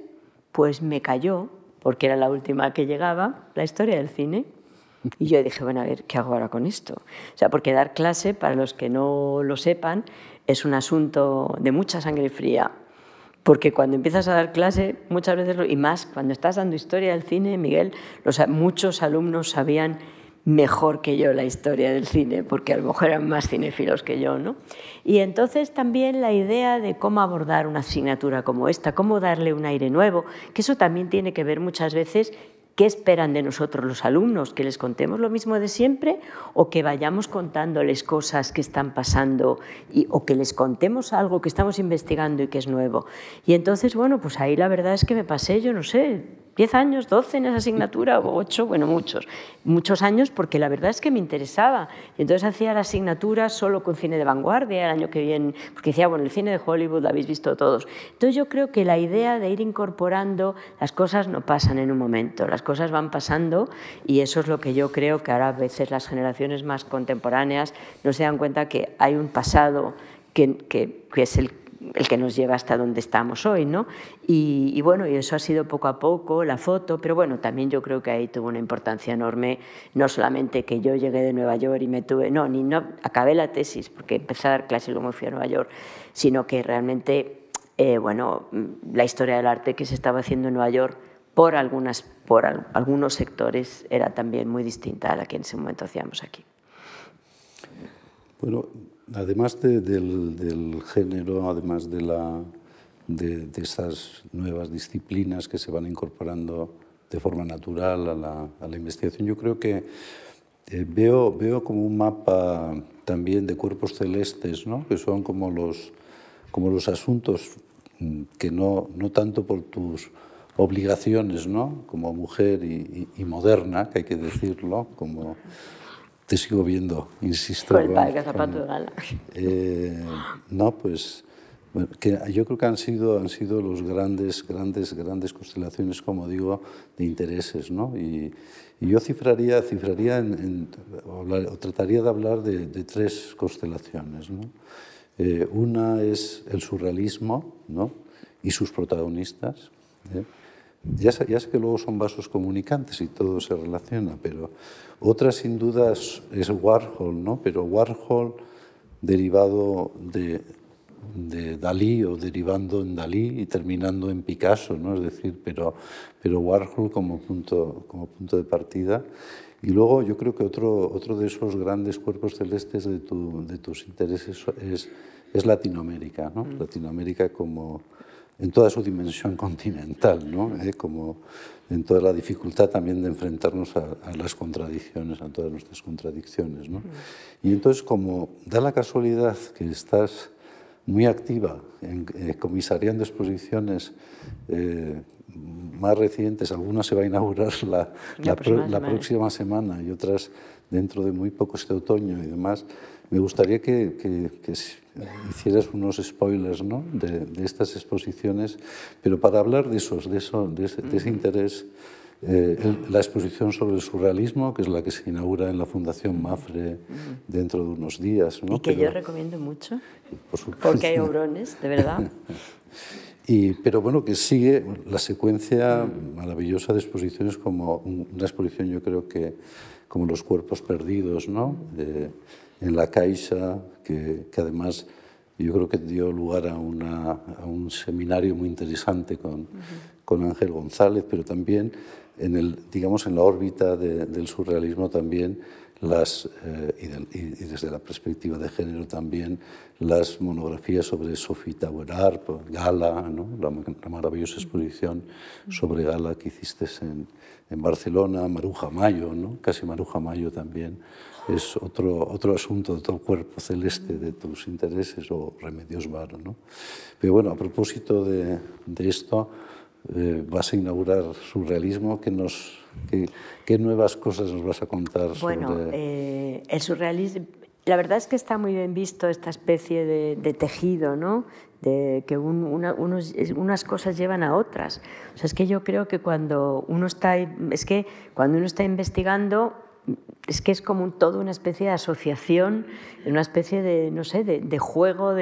pues me cayó, porque era la última que llegaba, la historia del cine. Y yo dije, bueno, a ver, ¿qué hago ahora con esto? O sea, porque dar clase, para los que no lo sepan, es un asunto de mucha sangre fría. Porque cuando empiezas a dar clase, muchas veces, y más cuando estás dando historia del cine, Miguel, muchos alumnos sabían mejor que yo la historia del cine, porque a lo mejor eran más cinéfilos que yo, ¿no? Y entonces también la idea de cómo abordar una asignatura como esta, cómo darle un aire nuevo, que eso también tiene que ver muchas veces. ¿Qué esperan de nosotros los alumnos? ¿Que les contemos lo mismo de siempre o que vayamos contándoles cosas que están pasando o que les contemos algo que estamos investigando y que es nuevo? Y entonces, bueno, pues ahí la verdad es que me pasé, yo no sé, 10 años, 12 en esa asignatura, o 8, bueno, muchos años, porque la verdad es que me interesaba. Y entonces hacía la asignatura solo con cine de vanguardia, el año que viene, porque decía, bueno, el cine de Hollywood lo habéis visto todos. Entonces yo creo que la idea de ir incorporando, las cosas no pasan en un momento, las cosas van pasando, y eso es lo que yo creo que ahora a veces las generaciones más contemporáneas no se dan cuenta, que hay un pasado que es el que nos lleva hasta donde estamos hoy, ¿no? Y bueno, y eso ha sido poco a poco, la foto, pero bueno, también yo creo que ahí tuvo una importancia enorme, no solamente que yo llegué de Nueva York y no acabé la tesis, porque empecé a dar clases y luego me fui a Nueva York, sino que realmente, la historia del arte que se estaba haciendo en Nueva York por algunos sectores era también muy distinta a la que en ese momento hacíamos aquí. Bueno, además del género, además de esas nuevas disciplinas que se van incorporando de forma natural a la investigación, yo creo que veo como un mapa también de cuerpos celestes, ¿no? Que son como los asuntos que no tanto por tus obligaciones, ¿no? Como mujer y moderna, que hay que decirlo, como te sigo viendo, insisto. Con el padre zapato de gala. No, pues bueno, que yo creo que han sido los grandes constelaciones, como digo, de intereses, ¿no? Y yo cifraría o trataría de hablar de 3 constelaciones, ¿no? Una es el surrealismo, ¿no? Y sus protagonistas, ¿eh? Ya sé que luego son vasos comunicantes y todo se relaciona, pero otra sin duda es Warhol, ¿no? Pero Warhol derivado de Dalí o derivando en Dalí y terminando en Picasso, ¿no? Es decir, pero Warhol como punto de partida. Y luego yo creo que otro de esos grandes cuerpos celestes de tus intereses es Latinoamérica, ¿no? Latinoamérica como en toda su dimensión continental, ¿no? Como en toda la dificultad también de enfrentarnos a las contradicciones, a todas nuestras contradicciones, ¿no? Y entonces, como da la casualidad que estás muy activa comisariando exposiciones más recientes, algunas se va a inaugurar la próxima semana y otras dentro de muy poco, este otoño y demás, me gustaría que hicieras unos spoilers, ¿no? de estas exposiciones, pero para hablar de ese interés, la exposición sobre el surrealismo, que es la que se inaugura en la Fundación Mafre dentro de unos días, ¿no? Y que yo recomiendo mucho, por supuesto, porque hay obrones, de verdad. Pero bueno, que sigue la secuencia maravillosa de exposiciones, como una exposición, yo creo que como Los cuerpos perdidos, ¿no? En la Caixa, que además yo creo que dio lugar a un seminario muy interesante con Ángel González, pero también en la órbita del surrealismo también, y desde la perspectiva de género también, las monografías sobre Sophie Tauerat, Gala, ¿no? La maravillosa exposición sobre Gala que hiciste en Barcelona, Maruja Mayo, ¿no? Casi Maruja Mayo también es otro asunto, otro cuerpo celeste de tus intereses, o Remedios Varo, ¿no? Pero bueno, a propósito de esto, vas a inaugurar surrealismo. ¿Qué nuevas cosas nos vas a contar sobre...? Bueno, el surrealismo, la verdad es que está muy bien visto esta especie de tejido, ¿no? De que unas cosas llevan a otras. O sea, es que yo creo que cuando uno está investigando, es que es como toda una especie de asociación, una especie de, no sé, de juego,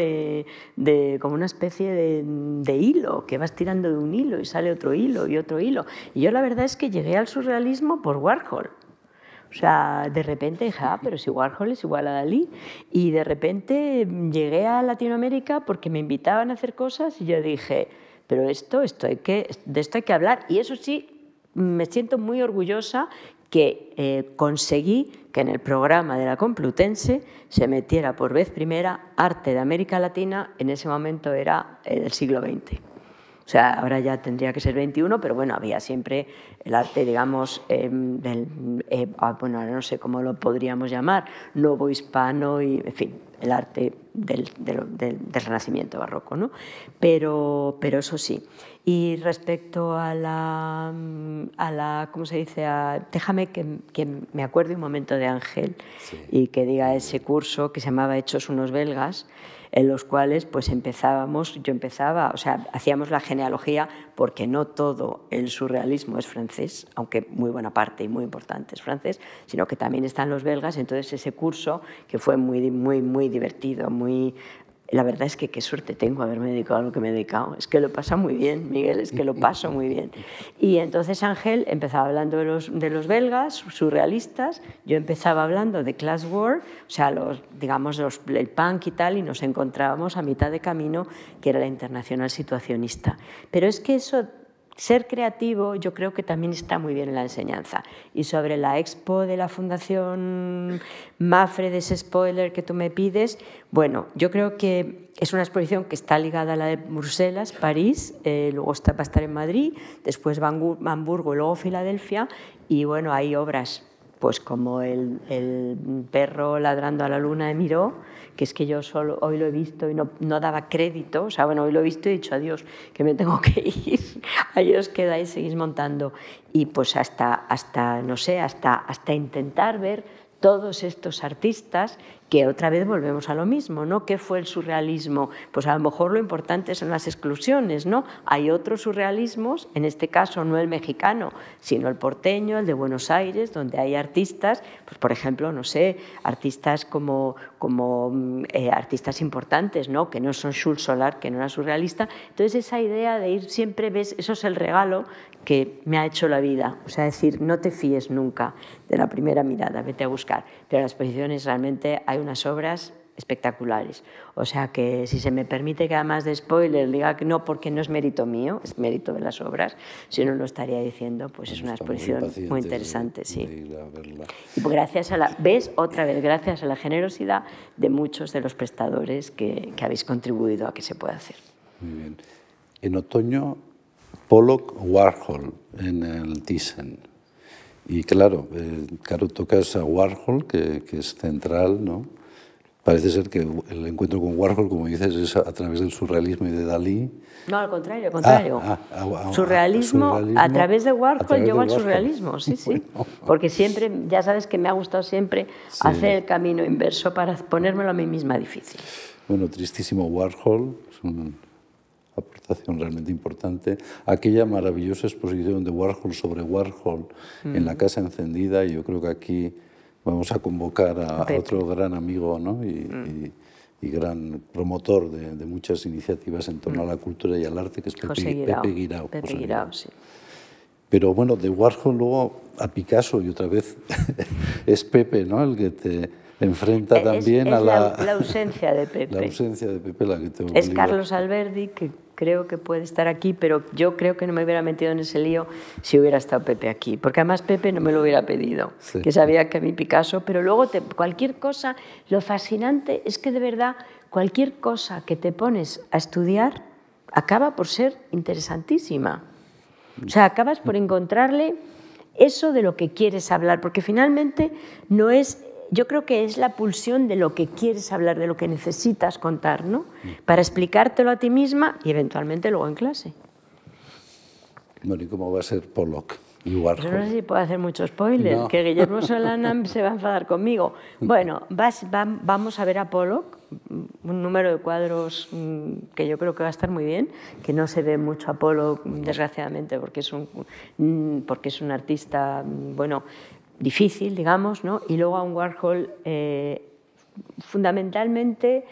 como una especie de hilo, que vas tirando de un hilo y sale otro hilo y otro hilo. Y yo la verdad es que llegué al surrealismo por Warhol. O sea, de repente dije, pero si Warhol es igual a Dalí. Y de repente llegué a Latinoamérica porque me invitaban a hacer cosas y yo dije, pero de esto hay que hablar. Y eso sí, me siento muy orgullosa que conseguí que en el programa de la Complutense se metiera por vez primera arte de América Latina. En ese momento era del siglo XX. O sea, ahora ya tendría que ser 21, pero bueno, había siempre el arte, digamos, bueno, no sé cómo lo podríamos llamar, novo hispano, y, en fin, el arte del Renacimiento barroco, ¿no? Pero eso sí. Y respecto a la ¿cómo se dice? Déjame que me acuerde un momento de Ángel, sí, y que diga ese curso que se llamaba Hechos unos belgas, en los cuales pues hacíamos la genealogía, porque no todo el surrealismo es francés, aunque muy buena parte y muy importante es francés, sino que también están los belgas. Entonces ese curso, que fue muy, muy, muy divertido, la verdad es que qué suerte tengo haberme dedicado a lo que me he dedicado. Es que lo pasa muy bien, Miguel, es que lo paso muy bien. Y entonces Ángel empezaba hablando de los belgas, surrealistas, yo empezaba hablando de class war, o sea, el punk y tal, y nos encontrábamos a mitad de camino, que era la Internacional Situacionista. Pero es que eso ser creativo yo creo que también está muy bien en la enseñanza. Y sobre la expo de la Fundación Mapfre, de ese spoiler que tú me pides, bueno, yo creo que es una exposición que está ligada a la de Bruselas, París, luego va a estar en Madrid, después Hamburgo y luego Filadelfia, y bueno, hay obras pues como el perro ladrando a la luna de Miró, que es que yo solo hoy lo he visto y no daba crédito, o sea, bueno, hoy lo he visto y he dicho adiós, que me tengo que ir, ahí os quedáis, seguís montando, y pues hasta no sé, hasta intentar ver todos estos artistas, que otra vez volvemos a lo mismo, ¿no? ¿Qué fue el surrealismo? Pues a lo mejor lo importante son las exclusiones, ¿no? Hay otros surrealismos, en este caso no el mexicano, sino el porteño, el de Buenos Aires, donde hay artistas, pues por ejemplo, no sé, artistas como artistas importantes, ¿no? Que no son Jules Solar, que no era surrealista. Entonces esa idea de ir siempre, ves, eso es el regalo que me ha hecho la vida, o sea, decir, no te fíes nunca de la primera mirada, vete a buscar, pero en las exposiciones realmente hay unas obras espectaculares, o sea que si se me permite que además de spoiler diga que no, porque no es mérito mío, es mérito de las obras, si no lo estaría diciendo, pues es una exposición muy interesante, sí. Y pues gracias a gracias a la generosidad de muchos de los prestadores que habéis contribuido a que se pueda hacer. Muy bien. En otoño, Pollock Warhol en el Thyssen. Y claro, tocas a Warhol, que es central, ¿no? Parece ser que el encuentro con Warhol, como dices, es a través del surrealismo y de Dalí. No, al contrario, al contrario. Surrealismo, a través de Warhol llegó al surrealismo, sí, sí. Bueno. Porque siempre, ya sabes que me ha gustado siempre hacer el camino inverso para ponérmelo a mí misma difícil. Bueno, tristísimo Warhol, es una aportación realmente importante. Aquella maravillosa exposición de Warhol sobre Warhol en la Casa Encendida, y yo creo que aquí vamos a convocar a otro gran amigo, ¿no? y gran promotor de muchas iniciativas en torno a la cultura y al arte, que es Pepe Guirao. Pepe Guirao, sí. Pero bueno, de Warhol luego a Picasso, y otra vez es Pepe, ¿no? El que te enfrenta también a la ausencia de Pepe. La ausencia de Pepe la que te obliga. Es Carlos Alberdi, que creo que puede estar aquí, pero yo creo que no me hubiera metido en ese lío si hubiera estado Pepe aquí, porque además Pepe no me lo hubiera pedido, sí. Que sabía que a mí Picasso, pero luego cualquier cosa, lo fascinante es que de verdad cualquier cosa que te pones a estudiar acaba por ser interesantísima. O sea, acabas por encontrarle eso de lo que quieres hablar, porque finalmente no es... Yo creo que es la pulsión de lo que quieres hablar, de lo que necesitas contar, ¿no? Para explicártelo a ti misma y eventualmente luego en clase. Bueno, ¿y cómo va a ser Pollock y Warhol? Yo no sé si puedo hacer mucho spoiler, no. Que Guillermo Solana se va a enfadar conmigo. Bueno, vamos a ver a Pollock, un número de cuadros que yo creo que va a estar muy bien, que no se ve mucho a Pollock, desgraciadamente, porque es un artista, bueno, difícil, digamos, ¿no? Y luego a un Warhol fundamentalmente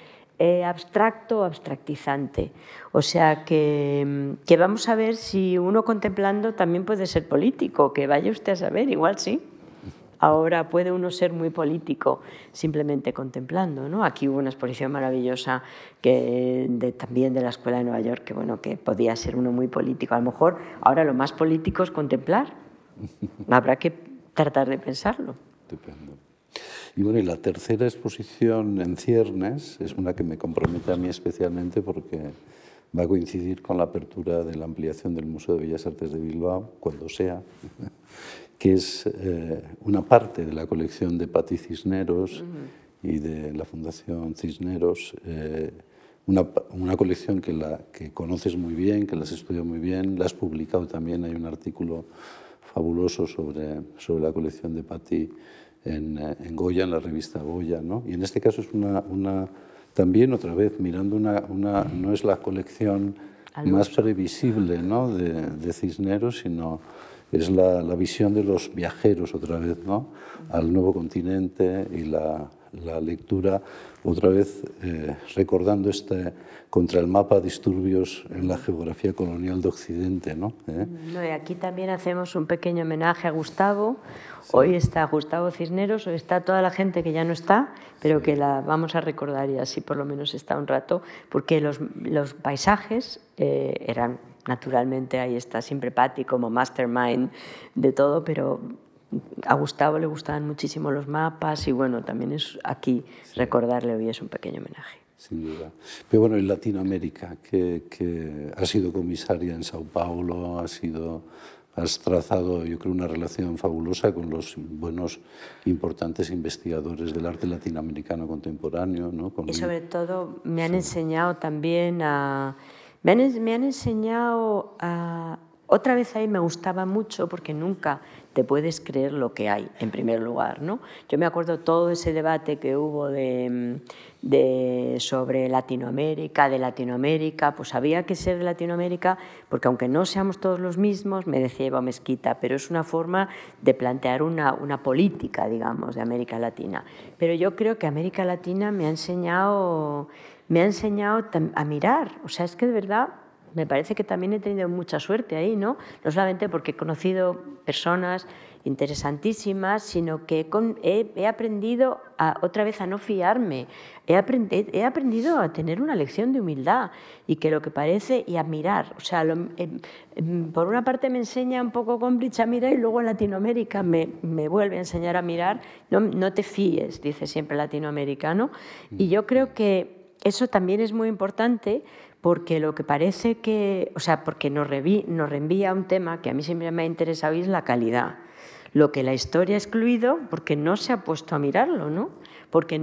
abstracto o abstractizante. O sea que vamos a ver si uno contemplando también puede ser político, que vaya usted a saber, igual sí. Ahora puede uno ser muy político simplemente contemplando, ¿no? Aquí hubo una exposición maravillosa también de la Escuela de Nueva York, que bueno, que podía ser uno muy político. A lo mejor ahora lo más político es contemplar. Habrá que tratar de pensarlo. Estupendo. Y bueno, y la tercera exposición en ciernes es una que me compromete a mí especialmente porque va a coincidir con la apertura de la ampliación del Museo de Bellas Artes de Bilbao, cuando sea, que es una parte de la colección de Pati Cisneros y de la Fundación Cisneros, una colección que conoces muy bien, que la has estudiado muy bien, la has publicado también, hay un artículo fabuloso sobre la colección de Pati en Goya, en la revista Goya, ¿no? Y en este caso es también otra vez mirando no es la colección más previsible, ¿no? de Cisneros, sino es la visión de los viajeros otra vez, ¿no? Al nuevo continente, y la lectura otra vez recordando contra el mapa disturbios en la geografía colonial de Occidente, ¿no? No, y aquí también hacemos un pequeño homenaje a Gustavo. Sí. Hoy está Gustavo Cisneros, hoy está toda la gente que ya no está, pero sí, que la vamos a recordar, y así por lo menos está un rato, porque los paisajes eran naturalmente ahí está siempre Patti como mastermind de todo, pero a Gustavo le gustaban muchísimo los mapas y bueno, también es aquí recordarle hoy es un pequeño homenaje. Sin duda. Pero bueno, en Latinoamérica, que has sido comisaria en Sao Paulo, has trazado, yo creo, una relación fabulosa con los buenos, importantes investigadores del arte latinoamericano contemporáneo, ¿no? Y sobre todo me han enseñado también a... Me han enseñado a... Otra vez ahí me gustaba mucho porque nunca te puedes creer lo que hay, en primer lugar, ¿no? Yo me acuerdo todo ese debate que hubo sobre Latinoamérica, de Latinoamérica, pues había que ser de Latinoamérica, porque aunque no seamos todos los mismos, me decía Eva Mezquita, pero es una forma de plantear una política, digamos, de América Latina. Pero yo creo que América Latina me ha enseñado a mirar, o sea, es que de verdad... Me parece que también he tenido mucha suerte ahí, ¿no? No solamente porque he conocido personas interesantísimas, sino que he aprendido otra vez a no fiarme. He aprendido a tener una lección de humildad y que lo que parece y a mirar. O sea, por una parte me enseña un poco Gombrich a mirar y luego en Latinoamérica me vuelve a enseñar a mirar. No te fíes, dice siempre el latinoamericano. Y yo creo que eso también es muy importante porque lo que parece que, o sea, porque nos reenvía a un tema que a mí siempre me ha interesado y es la calidad. Lo que la historia ha excluido porque no se ha puesto a mirarlo, ¿no? Porque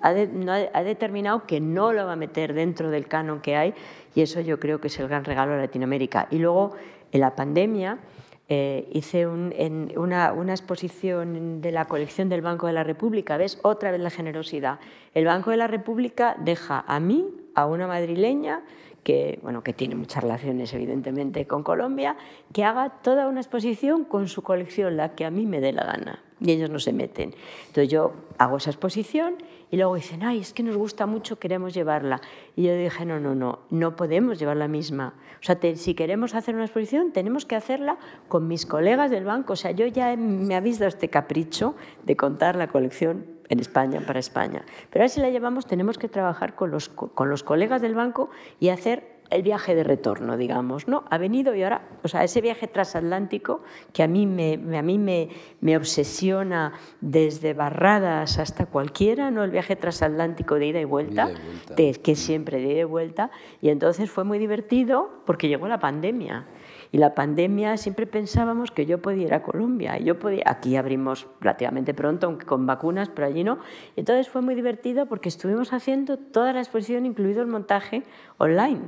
ha determinado que no lo va a meter dentro del canon que hay y eso yo creo que es el gran regalo de Latinoamérica. Y luego, en la pandemia, hice una exposición de la colección del Banco de la República, ¿ves? Otra vez la generosidad. El Banco de la República deja a mí, a una madrileña, que tiene muchas relaciones evidentemente con Colombia, que haga toda una exposición con su colección, la que a mí me dé la gana, y ellos no se meten. Entonces yo hago esa exposición y luego dicen, ay, es que nos gusta mucho, queremos llevarla. Y yo dije, no podemos llevar la misma. O sea, si queremos hacer una exposición, tenemos que hacerla con mis colegas del banco. O sea, yo ya me habéis dado este capricho de contar la colección en España, para España. Pero ahora si la llevamos, tenemos que trabajar con los colegas del banco y hacer el viaje de retorno, digamos, ¿no? Ha venido y ahora, o sea, ese viaje transatlántico que a mí me obsesiona desde Barradas hasta cualquiera, ¿no? El viaje transatlántico de ida y vuelta, que siempre de ida y vuelta, y entonces fue muy divertido porque llegó la pandemia. Y la pandemia siempre pensábamos que yo podía ir a Colombia. Aquí abrimos relativamente pronto, aunque con vacunas, pero allí no. Entonces fue muy divertido porque estuvimos haciendo toda la exposición, incluido el montaje online.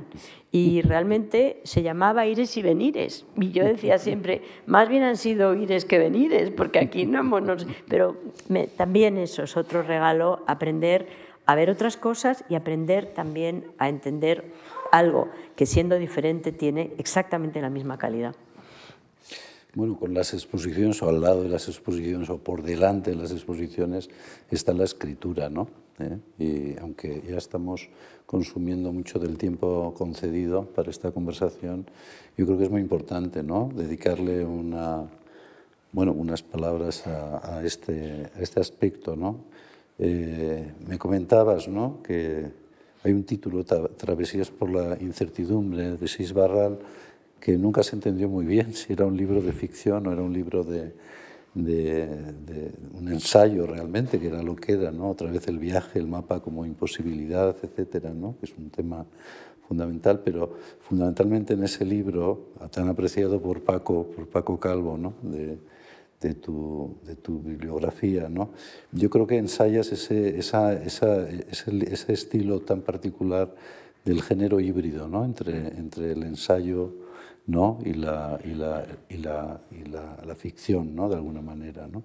Y realmente se llamaba Ires y Venires. Y yo decía siempre, más bien han sido ires que venires, porque aquí no hemos... Pero también eso es otro regalo, aprender a ver otras cosas y aprender también a entender algo que siendo diferente tiene exactamente la misma calidad. Bueno, con las exposiciones o al lado de las exposiciones o por delante de las exposiciones está la escritura, ¿no? Y aunque ya estamos consumiendo mucho del tiempo concedido para esta conversación, yo creo que es muy importante, ¿no? Dedicarle unas palabras a este aspecto, ¿no? Me comentabas, ¿no?, que hay un título, Travesías por la incertidumbre, de Sis Barral, que nunca se entendió muy bien si era un libro de ficción o era un libro de un ensayo realmente, que era lo que era, ¿no? Otra vez el viaje, el mapa como imposibilidad, etcétera, ¿no? Que es un tema fundamental, pero fundamentalmente en ese libro, tan apreciado por Paco Calvo, ¿no?, de tu bibliografía, ¿no? Yo creo que ensayas ese estilo tan particular del género híbrido, ¿no?, entre el ensayo, ¿no?, y la ficción, ¿no?, de alguna manera, ¿no?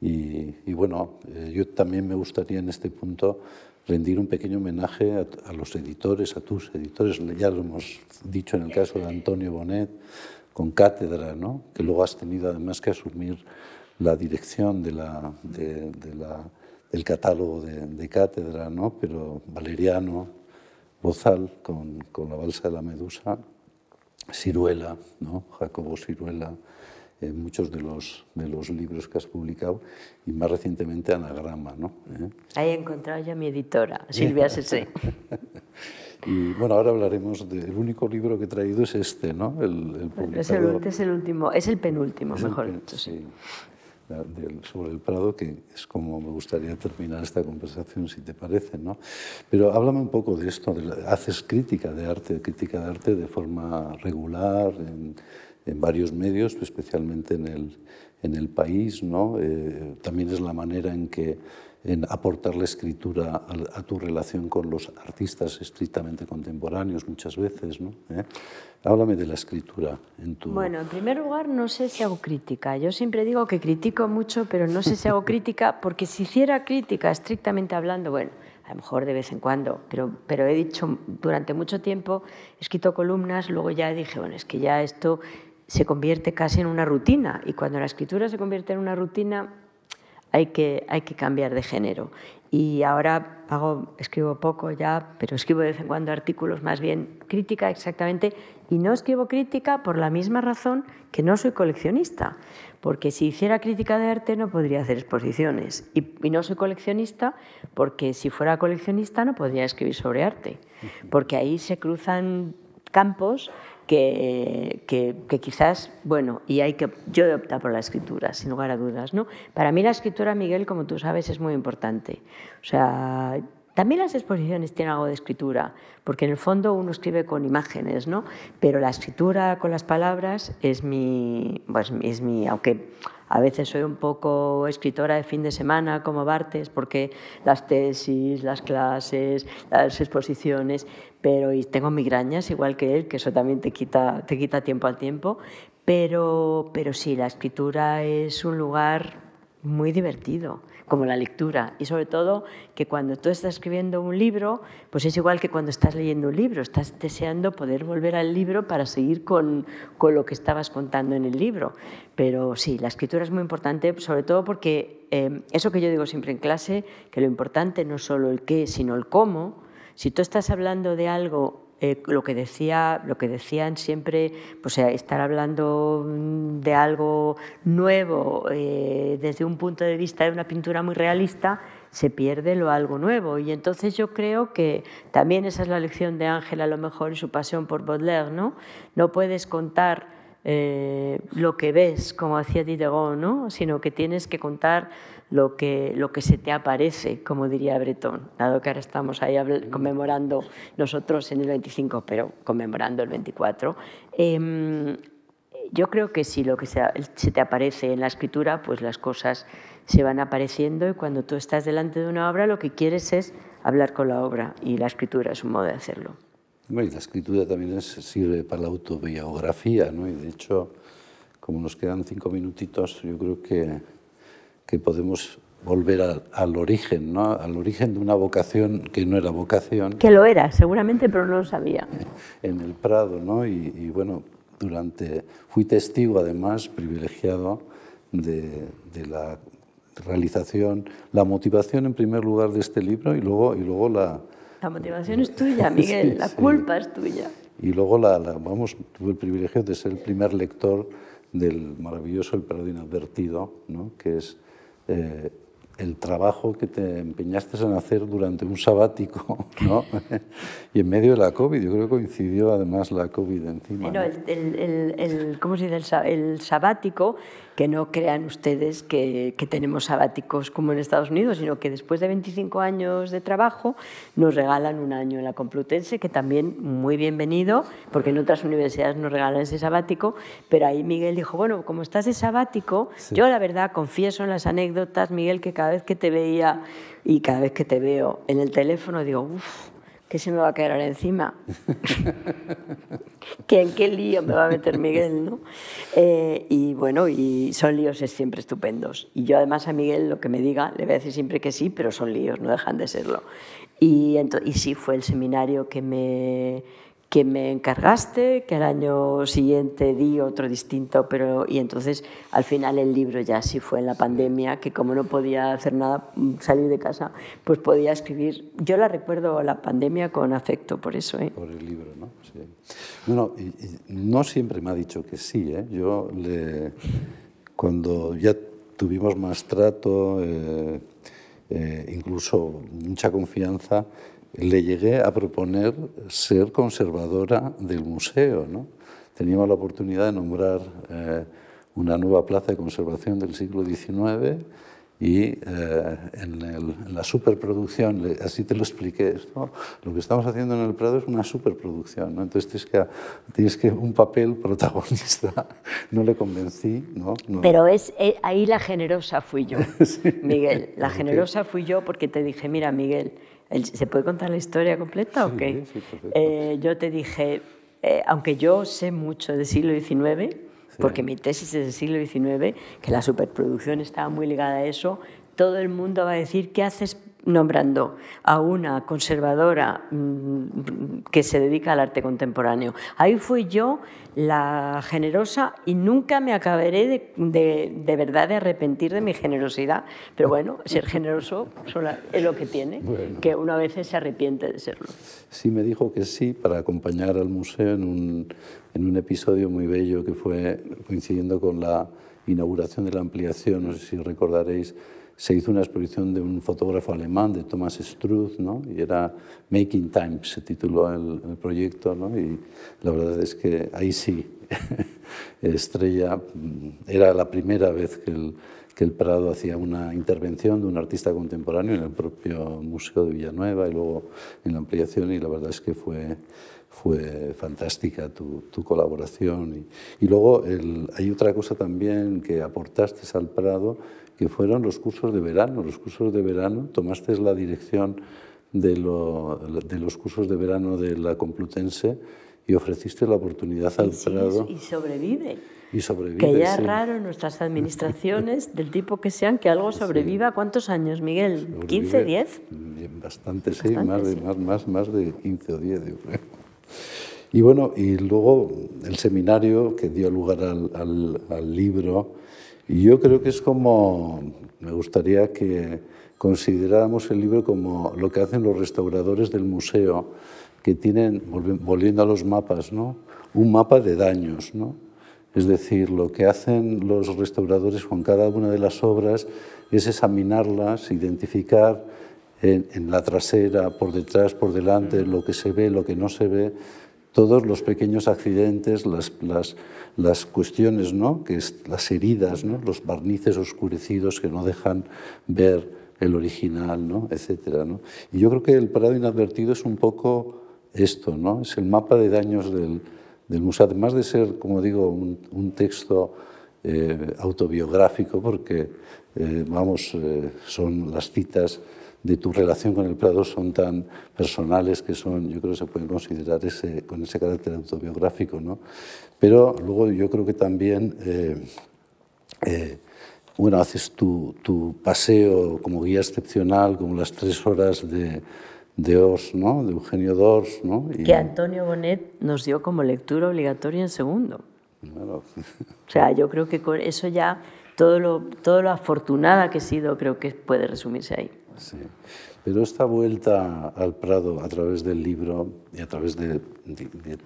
Y bueno, yo también me gustaría en este punto rendir un pequeño homenaje a los editores, a tus editores. Ya lo hemos dicho en el caso de Antonio Bonet, con Cátedra, ¿no?, que luego has tenido además que asumir la dirección del catálogo de Cátedra, ¿no?, pero Valeriano, Bozal, con La balsa de la medusa, Siruela, ¿no?, Jacobo Siruela, muchos de los libros que has publicado, y más recientemente Anagrama, ¿no? Ahí he encontrado ya mi editora, Silvia Sesé. Y bueno, ahora hablaremos del único libro que he traído es este, ¿no? El publicado, es el último, es el penúltimo, es mejor dicho. Sí, sobre el Prado, que es como me gustaría terminar esta conversación, si te parece, ¿no? Pero háblame un poco de esto. Haces crítica de arte de forma regular en varios medios, especialmente en el País, ¿no? También es la manera en aportar la escritura a tu relación con los artistas estrictamente contemporáneos muchas veces, ¿no? Háblame de la escritura en tu... Bueno, en primer lugar, no sé si hago crítica. Yo siempre digo que critico mucho, pero no sé si hago crítica, porque si hiciera crítica estrictamente hablando, bueno, a lo mejor de vez en cuando, pero he dicho durante mucho tiempo, he escrito columnas, luego ya dije, bueno, es que ya esto se convierte casi en una rutina, y cuando la escritura se convierte en una rutina, hay que cambiar de género. Y ahora escribo poco ya, pero escribo de vez en cuando artículos, más bien crítica exactamente, y no escribo crítica por la misma razón que no soy coleccionista, porque si hiciera crítica de arte no podría hacer exposiciones, y no soy coleccionista porque si fuera coleccionista no podría escribir sobre arte, porque ahí se cruzan campos que quizás, bueno, y yo he optado por la escritura, sin lugar a dudas, ¿no? Para mí la escritura, Miguel, como tú sabes, es muy importante. O sea, también las exposiciones tienen algo de escritura, porque en el fondo uno escribe con imágenes, ¿no? Pero la escritura con las palabras es mi, aunque a veces soy un poco escritora de fin de semana, como Barthes, porque las tesis, las clases, las exposiciones, pero y tengo migrañas igual que él, que eso también te quita tiempo al tiempo, pero sí, la escritura es un lugar muy divertido, como la lectura, y sobre todo que cuando tú estás escribiendo un libro, pues es igual que cuando estás leyendo un libro, estás deseando poder volver al libro para seguir con lo que estabas contando en el libro. Pero sí, la escritura es muy importante, sobre todo porque eso que yo digo siempre en clase, que lo importante no es solo el qué, sino el cómo. Si tú estás hablando de algo, lo que decían siempre, pues estar hablando de algo nuevo desde un punto de vista de una pintura muy realista, se pierde lo algo nuevo. Y entonces yo creo que también esa es la lección de Ángel, a lo mejor, y su pasión por Baudelaire, ¿no? No puedes contar lo que ves, como hacía Diderot, ¿no? Sino que tienes que contar lo que se te aparece, como diría Breton, dado que ahora estamos ahí conmemorando nosotros en el 25, pero conmemorando el 24. Yo creo que si lo que se te aparece en la escritura, pues las cosas se van apareciendo, y cuando tú estás delante de una obra lo que quieres es hablar con la obra, y la escritura es un modo de hacerlo. Bueno, y la escritura también sirve para la autobiografía, ¿no? Y de hecho, como nos quedan 5 minutitos, yo creo que podemos volver al origen, ¿no? Al origen de una vocación que no era vocación. Que lo era, seguramente, pero no lo sabía. En el Prado, ¿no? Y bueno, fui testigo, además, privilegiado de la realización, la motivación, en primer lugar, de este libro, y luego la... La motivación es tuya, Miguel, sí, la culpa es tuya. Y luego tuve el privilegio de ser el primer lector del maravilloso El Prado Inadvertido, ¿no? Que es el trabajo que te empeñaste en hacer durante un sabático, ¿no? Y en medio de la COVID, yo creo que coincidió además la COVID encima. Bueno, ¿cómo se dice? El sabático, que no crean ustedes que tenemos sabáticos como en Estados Unidos, sino que después de 25 años de trabajo nos regalan un año en la Complutense, que también muy bienvenido, porque en otras universidades nos regalan ese sabático, pero ahí Miguel dijo, bueno, como estás de sabático, sí. Yo la verdad confieso en las anécdotas, Miguel, que cada vez que te veía y cada vez que te veo en el teléfono digo, uff, ¿qué se me va a caer ahora encima? ¿En qué lío me va a meter Miguel, no? Y bueno, y son líos siempre estupendos. Y yo además a Miguel lo que me diga, le voy a decir siempre que sí, pero son líos, no dejan de serlo. Y sí, fue el seminario que me encargaste, que al año siguiente di otro distinto, y entonces al final el libro ya sí fue en la pandemia, que como no podía hacer nada, salir de casa, pues podía escribir. Yo la recuerdo, la pandemia, con afecto, por eso. Por el libro, ¿no? Sí. Bueno, y no siempre me ha dicho que sí, ¿eh? Cuando ya tuvimos más trato, incluso mucha confianza, le llegué a proponer ser conservadora del museo, ¿no? Teníamos la oportunidad de nombrar una nueva plaza de conservación del siglo XIX y en la superproducción, así te lo expliqué, ¿no? Lo que estamos haciendo en el Prado es una superproducción, ¿no? Entonces tienes que un papel protagonista, no le convencí, ¿no? Pero ahí la generosa fui yo, sí. Miguel, la generosa fui yo porque te dije, mira Miguel, ¿se puede contar la historia completa o qué? Sí, perfecto. Yo te dije, aunque yo sé mucho del siglo XIX, porque mi tesis es del siglo XIX, que la superproducción estaba muy ligada a eso, todo el mundo va a decir, ¿qué haces nombrando a una conservadora que se dedica al arte contemporáneo? Ahí fui yo la generosa y nunca me acabaré de verdad de arrepentir de mi generosidad. Pero bueno, ser generoso es lo que tiene, bueno, que uno a veces se arrepiente de serlo. Sí, me dijo que sí para acompañar al museo en un episodio muy bello que fue coincidiendo con la inauguración de la ampliación, no sé si recordaréis, se hizo una exposición de un fotógrafo alemán, de Thomas Struth, ¿no? Y era Making Time, se tituló el proyecto, ¿no? Y la verdad es que ahí sí, Estrella, era la primera vez que el Prado hacía una intervención de un artista contemporáneo en el propio Museo de Villanueva y luego en la ampliación, y la verdad es que fue fantástica tu colaboración. Y luego hay otra cosa también que aportaste al Prado, que fueron los cursos de verano. Los cursos de verano, tomaste la dirección de los cursos de verano de la Complutense y ofreciste la oportunidad al Prado. Y sobrevive. Y sobrevive, que ya es raro en nuestras administraciones, del tipo que sean, que algo sobreviva. ¿Cuántos años, Miguel? ¿15, 10? Bastante, sí, más de 15 o 10, yo creo. Y bueno, y luego el seminario que dio lugar al libro, y yo creo que es como, me gustaría que consideráramos el libro como lo que hacen los restauradores del museo, que tienen, volviendo a los mapas, ¿no? Un mapa de daños, ¿no? Es decir, lo que hacen los restauradores con cada una de las obras es examinarlas, identificar en la trasera, por detrás, por delante, lo que se ve, lo que no se ve, todos los pequeños accidentes, las cuestiones, ¿no? Que es, las heridas, ¿no? Los barnices oscurecidos que no dejan ver el original, ¿no? Etcétera, ¿no? Y yo creo que el Prado Inadvertido es un poco esto, ¿no? Es el mapa de daños del museo, además de ser, como digo, un texto autobiográfico, porque son las citas de tu relación con el Prado son tan personales que son, yo creo que se pueden considerar con ese carácter autobiográfico, ¿no? Pero luego yo creo que también, bueno, haces tu paseo como guía excepcional, como las 3 horas de Ors, ¿no? De Eugenio d'Ors, ¿no? Que Antonio Bonet nos dio como lectura obligatoria en segundo. Claro. O sea, yo creo que con eso ya todo lo afortunada que he sido, creo que puede resumirse ahí. Sí, pero esta vuelta al Prado a través del libro y a través de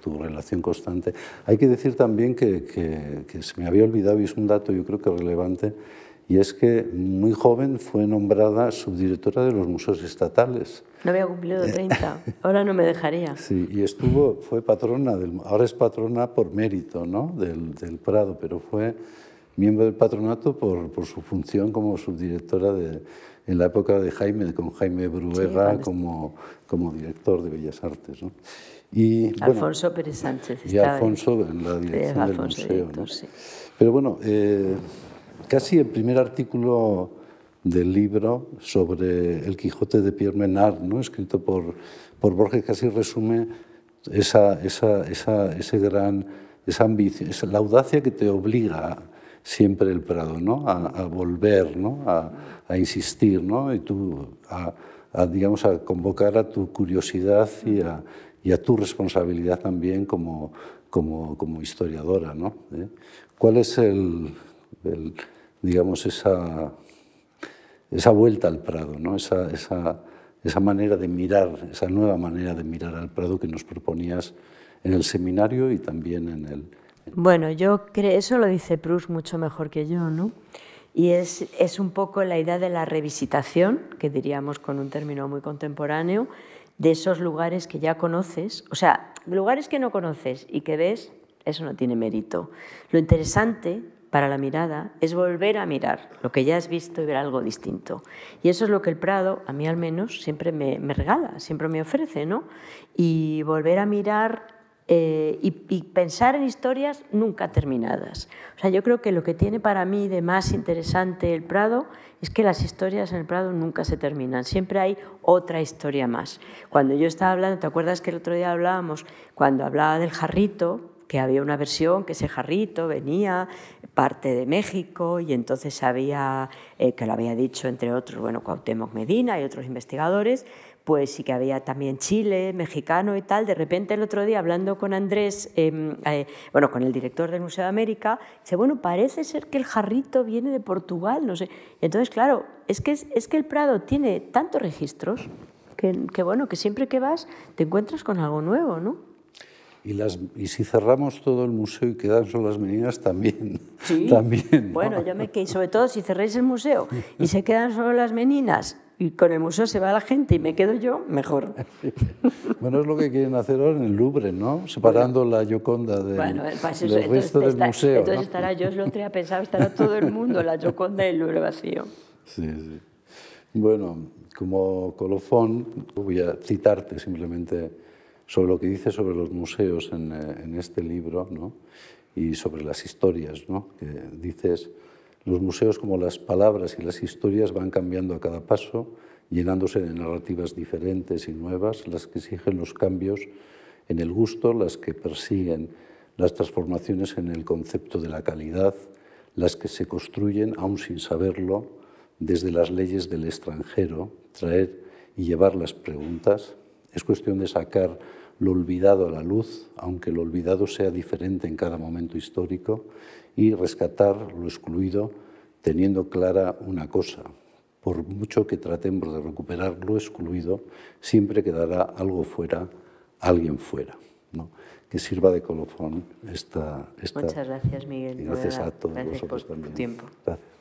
tu relación constante, hay que decir también que se me había olvidado, y es un dato yo creo que relevante, y es que muy joven fue nombrada subdirectora de los museos estatales. No había cumplido 30, ahora no me dejaría. Sí, y fue patrona, ahora es patrona por mérito, ¿no? del Prado, pero fue miembro del patronato por su función como subdirectora en la época de con Jaime Bruega, sí, como director de Bellas Artes, ¿no? Y, Alfonso Pérez Sánchez. Y Alfonso en la dirección del museo. Director, ¿no? Sí. Pero bueno, casi el primer artículo del libro sobre el Quijote de Pierre Menard, ¿no? Escrito por Borges, casi resume esa ambición, la audacia que te obliga siempre el Prado, ¿no? A volver, ¿no? A insistir, ¿no? Y tú digamos, a convocar a tu curiosidad y a tu responsabilidad también como historiadora, ¿no? ¿Cuál es digamos, esa vuelta al Prado, ¿no? Esa manera de mirar, esa nueva manera de mirar al Prado que nos proponías en el seminario y también en el... Bueno, yo creo, eso lo dice Proust mucho mejor que yo, ¿no? Y es un poco la idea de la revisitación, que diríamos con un término muy contemporáneo, de esos lugares que ya conoces, o sea, lugares que no conoces y que ves, eso no tiene mérito. Lo interesante para la mirada es volver a mirar lo que ya has visto y ver algo distinto. Y eso es lo que el Prado, a mí al menos, siempre me regala, siempre me ofrece, ¿no? Y volver a mirar y pensar en historias nunca terminadas. O sea, yo creo que lo que tiene para mí de más interesante el Prado es que las historias en el Prado nunca se terminan, siempre hay otra historia más. Cuando yo estaba hablando, ¿te acuerdas que el otro día hablábamos, cuando hablaba del jarrito, que había una versión que ese jarrito venía parte de México y entonces había, que lo había dicho entre otros, bueno, Cuauhtémoc Medina y otros investigadores, pues sí que había también Chile, mexicano y tal. De repente el otro día hablando con Andrés, bueno, con el director del Museo de América, dice, bueno, parece ser que el jarrito viene de Portugal, no sé. Entonces, claro, es que el Prado tiene tantos registros que bueno, que siempre que vas te encuentras con algo nuevo, ¿no? Y si cerramos todo el museo y quedan solo las meninas, también. Sí, también, ¿no? Bueno, yo me quedé, sobre todo si cerréis el museo y se quedan solo las meninas y con el museo se va la gente y me quedo yo, mejor. Sí. Bueno, es lo que quieren hacer ahora en el Louvre, ¿no? Separando la Gioconda del resto del museo. Entonces ¿no? estará, yo lo otro día pensaba, estará todo el mundo, la Gioconda y el Louvre vacío. Sí, sí. Bueno, como colofón, voy a citarte simplemente sobre lo que dice sobre los museos en este libro, ¿no? Y sobre las historias, ¿no? Que dices, los museos como las palabras y las historias van cambiando a cada paso, llenándose de narrativas diferentes y nuevas, las que exigen los cambios en el gusto, las que persiguen las transformaciones en el concepto de la calidad, las que se construyen, aún sin saberlo, desde las leyes del extranjero, traer y llevar las preguntas. Es cuestión de sacar lo olvidado a la luz, aunque lo olvidado sea diferente en cada momento histórico, y rescatar lo excluido teniendo clara una cosa. Por mucho que tratemos de recuperar lo excluido, siempre quedará algo fuera, alguien fuera, ¿no? Que sirva de colofón esta... Muchas gracias, Miguel. Y gracias a todos gracias vosotros por también. tu tiempo. Gracias.